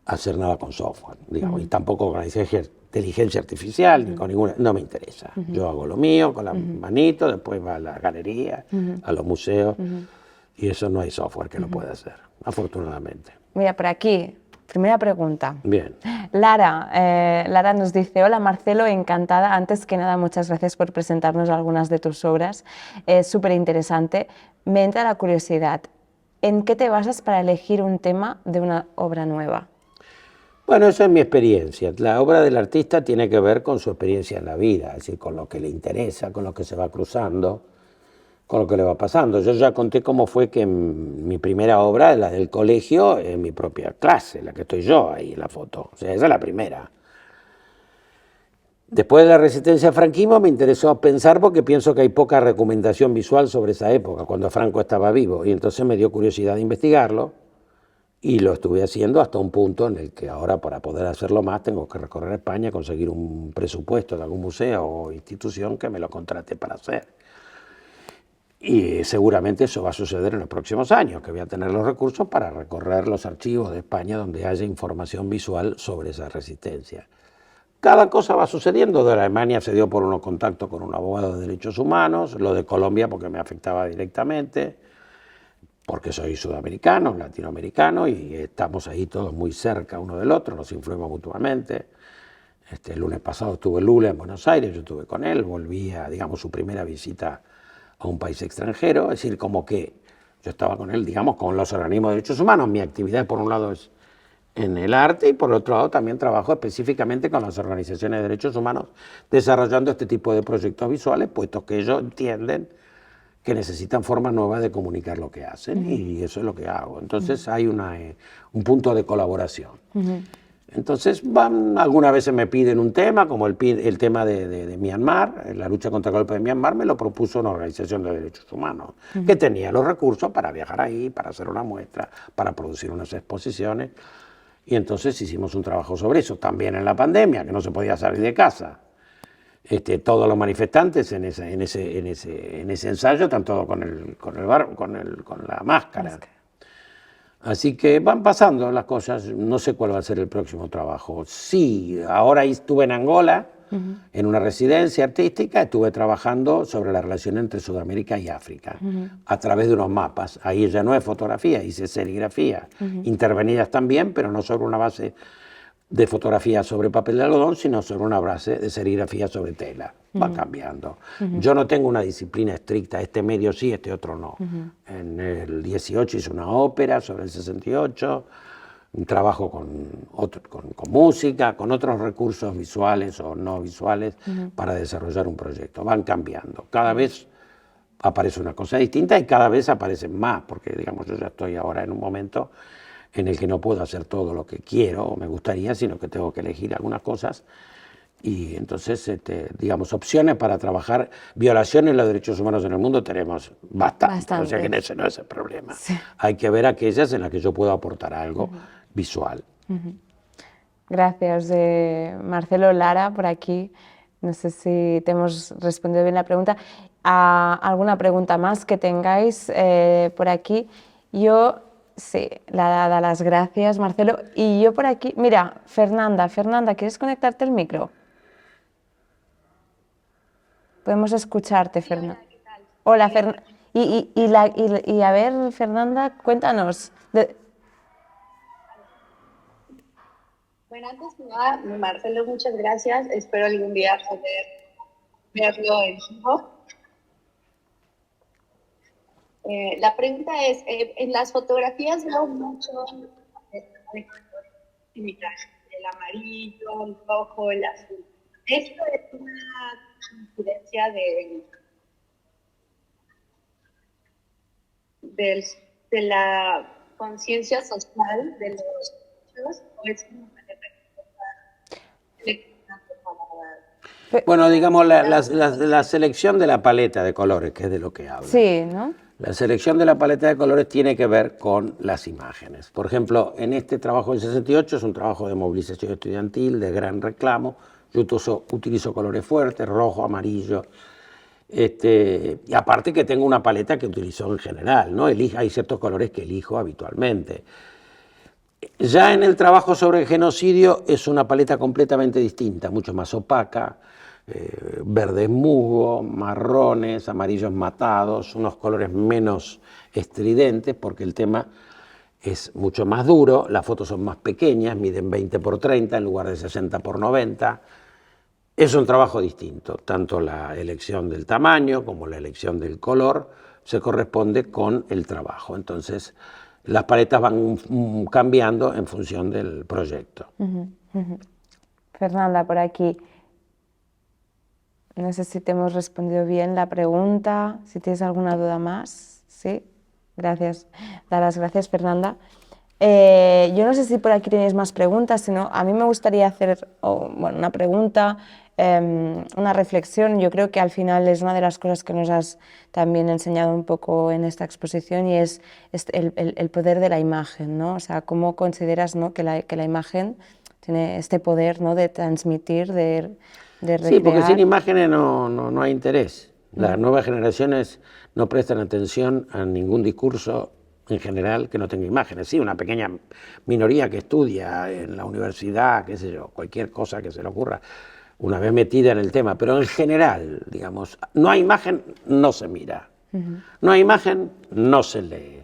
hacer nada con software, digamos, y tampoco con la inteligencia artificial, ni con ninguna, no me interesa. Yo hago lo mío con la manito, después va a la galería, a los museos, y eso no hay software que lo pueda hacer, afortunadamente. Mira, por aquí, primera pregunta. Bien. Lara nos dice, hola Marcelo, encantada. Antes que nada, muchas gracias por presentarnos algunas de tus obras. Es súper interesante. Me entra la curiosidad, ¿en qué te basas para elegir un tema de una obra nueva? Bueno, esa es mi experiencia. La obra del artista tiene que ver con su experiencia en la vida, es decir, con lo que le interesa, con lo que se va cruzando, con lo que le va pasando. Yo ya conté cómo fue que mi primera obra, la del colegio, es mi propia clase, la que estoy yo ahí en la foto. O sea, esa es la primera. Después de la resistencia al franquismo me interesó pensar porque pienso que hay poca recomendación visual sobre esa época, cuando Franco estaba vivo, y entonces me dio curiosidad de investigarlo y lo estuve haciendo hasta un punto en el que ahora, para poder hacerlo más, tengo que recorrer España, conseguir un presupuesto de algún museo o institución que me lo contrate para hacer. Y seguramente eso va a suceder en los próximos años, que voy a tener los recursos para recorrer los archivos de España donde haya información visual sobre esa resistencia. Cada cosa va sucediendo. De Alemania se dio por unos contactos con un abogado de derechos humanos, lo de Colombia porque me afectaba directamente, porque soy sudamericano, latinoamericano, y estamos ahí todos muy cerca uno del otro, nos influimos mutuamente. El lunes pasado estuve Lula en Buenos Aires, yo estuve con él, volví a, digamos, su primera visita a un país extranjero, es decir, como que yo estaba con él, digamos, con los organismos de derechos humanos. Mi actividad, por un lado, es en el arte y por otro lado también trabajo específicamente con las organizaciones de derechos humanos desarrollando este tipo de proyectos visuales, puesto que ellos entienden que necesitan formas nuevas de comunicar lo que hacen y eso es lo que hago. Entonces hay un punto de colaboración. Entonces algunas veces me piden un tema, como el tema de Myanmar, la lucha contra el golpe de Myanmar, me lo propuso una organización de derechos humanos, que tenía los recursos para viajar ahí, para hacer una muestra, para producir unas exposiciones. Y entonces hicimos un trabajo sobre eso, también en la pandemia, que no se podía salir de casa. Todos los manifestantes en ese ensayo están todos con la máscara. Así que van pasando las cosas, no sé cuál va a ser el próximo trabajo. Sí, ahora estuve en Angola, en una residencia artística, estuve trabajando sobre la relación entre Sudamérica y África, a través de unos mapas. Ahí ya no es fotografía, hice serigrafía, intervenidas también, pero no sobre una base de fotografía sobre papel de algodón, sino sobre una base de serigrafía sobre tela. Va cambiando. Yo no tengo una disciplina estricta, este medio sí, este otro no. En el 18 hice una ópera sobre el 68, un trabajo con música, con otros recursos visuales o no visuales para desarrollar un proyecto. Van cambiando. Cada vez aparece una cosa distinta y cada vez aparecen más, porque digamos yo ya estoy ahora en un momento en el que no puedo hacer todo lo que quiero o me gustaría, sino que tengo que elegir algunas cosas. Y entonces, digamos, opciones para trabajar violaciones de los derechos humanos en el mundo tenemos bastante. O sea que ese no es el problema. Sí. Hay que ver aquellas en las que yo puedo aportar algo visual. Gracias, Marcelo. Lara, por aquí. No sé si te hemos respondido bien la pregunta. ¿Alguna pregunta más que tengáis por aquí? Sí, le ha dado las gracias, Marcelo. Y yo por aquí, mira, Fernanda, ¿quieres conectarte el micro? Podemos escucharte, Fernanda. Hola, Fernanda. Y a ver, Fernanda, cuéntanos. Bueno, antes que nada, Marcelo, muchas gracias. Espero algún día poder verlo en vivo. La pregunta es, en las fotografías veo mucho el amarillo, el rojo, el azul. Esto es una coincidencia de la conciencia social de los hechos, o es una manera que está seleccionando para... Bueno, digamos, la selección de la paleta de colores, que es de lo que hablo. Sí, ¿no? La selección de la paleta de colores tiene que ver con las imágenes. Por ejemplo, en este trabajo del 68 es un trabajo de movilización estudiantil, de gran reclamo. Yo utilizo colores fuertes, rojo, amarillo. Y aparte que tengo una paleta que utilizo en general, ¿no? Hay ciertos colores que elijo habitualmente. Ya en el trabajo sobre el genocidio es una paleta completamente distinta, mucho más opaca, verdes musgo, marrones, amarillos matados, unos colores menos estridentes porque el tema es mucho más duro, las fotos son más pequeñas, miden 20 por 30 en lugar de 60 por 90. Es un trabajo distinto, tanto la elección del tamaño como la elección del color se corresponde con el trabajo. Entonces, las paletas van cambiando en función del proyecto. Fernanda, por aquí. No sé si te hemos respondido bien la pregunta, si tienes alguna duda más. Sí, gracias. Dar las gracias, Fernanda. Yo no sé si por aquí tenéis más preguntas, sino a mí me gustaría hacer una pregunta, una reflexión. Yo creo que al final es una de las cosas que nos has también enseñado un poco en esta exposición y es el poder de la imagen, ¿no? O sea, cómo consideras, ¿no?, que la imagen tiene este poder, ¿no?, de transmitir, de recrear. Sí, porque sin imágenes no hay interés. Las nuevas generaciones no prestan atención a ningún discurso en general que no tenga imágenes. Sí, una pequeña minoría que estudia en la universidad, qué sé yo, cualquier cosa que se le ocurra, una vez metida en el tema, pero en general, digamos, no hay imagen, no se mira. No hay imagen, no se lee.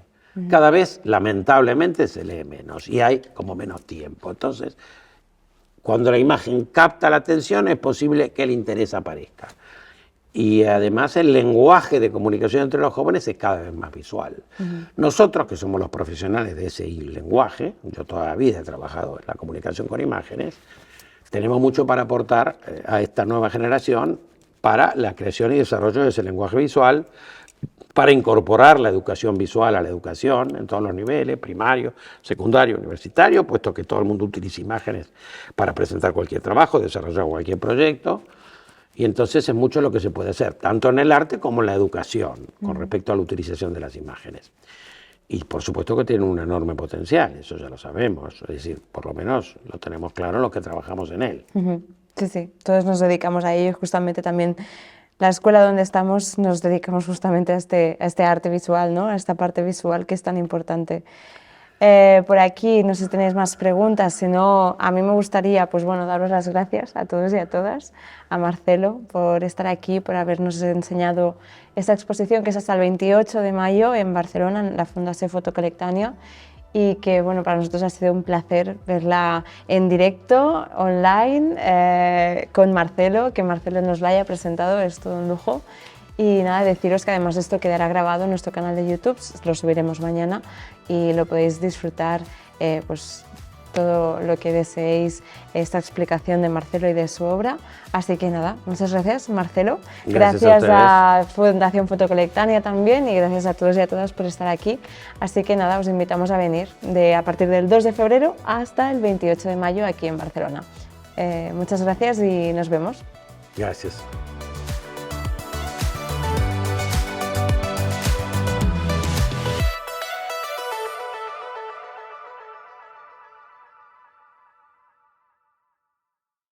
Cada vez, lamentablemente, se lee menos y hay como menos tiempo. Entonces, cuando la imagen capta la atención, es posible que el interés aparezca. Y además el lenguaje de comunicación entre los jóvenes es cada vez más visual. Nosotros, que somos los profesionales de ese lenguaje, yo toda la vida he trabajado en la comunicación con imágenes, tenemos mucho para aportar a esta nueva generación para la creación y desarrollo de ese lenguaje visual, para incorporar la educación visual a la educación en todos los niveles, primario, secundario, universitario, puesto que todo el mundo utiliza imágenes para presentar cualquier trabajo, desarrollar cualquier proyecto. Y entonces es mucho lo que se puede hacer, tanto en el arte como en la educación, con respecto a la utilización de las imágenes. Y por supuesto que tienen un enorme potencial, eso ya lo sabemos, es decir, por lo menos lo tenemos claro los que trabajamos en él. Sí, sí, todos nos dedicamos a ello y justamente también la escuela donde estamos nos dedicamos justamente a este arte visual, ¿no?, a esta parte visual que es tan importante. Por aquí, no sé si tenéis más preguntas, si no, a mí me gustaría, pues bueno, daros las gracias a todos y a todas, a Marcelo por estar aquí, por habernos enseñado esta exposición que es hasta el 28 de mayo en Barcelona, en la Fundació Fotocolectània, y que bueno, para nosotros ha sido un placer verla en directo, online, con Marcelo, que Marcelo nos la haya presentado, es todo un lujo. Y nada, deciros que además esto quedará grabado en nuestro canal de YouTube, lo subiremos mañana y lo podéis disfrutar pues todo lo que deseéis, esta explicación de Marcelo y de su obra. Así que nada, muchas gracias, Marcelo. Gracias a Fundación Fotocolectània también y gracias a todos y a todas por estar aquí. Así que nada, os invitamos a venir a partir del 2 de febrero hasta el 28 de mayo aquí en Barcelona. Muchas gracias y nos vemos. Gracias.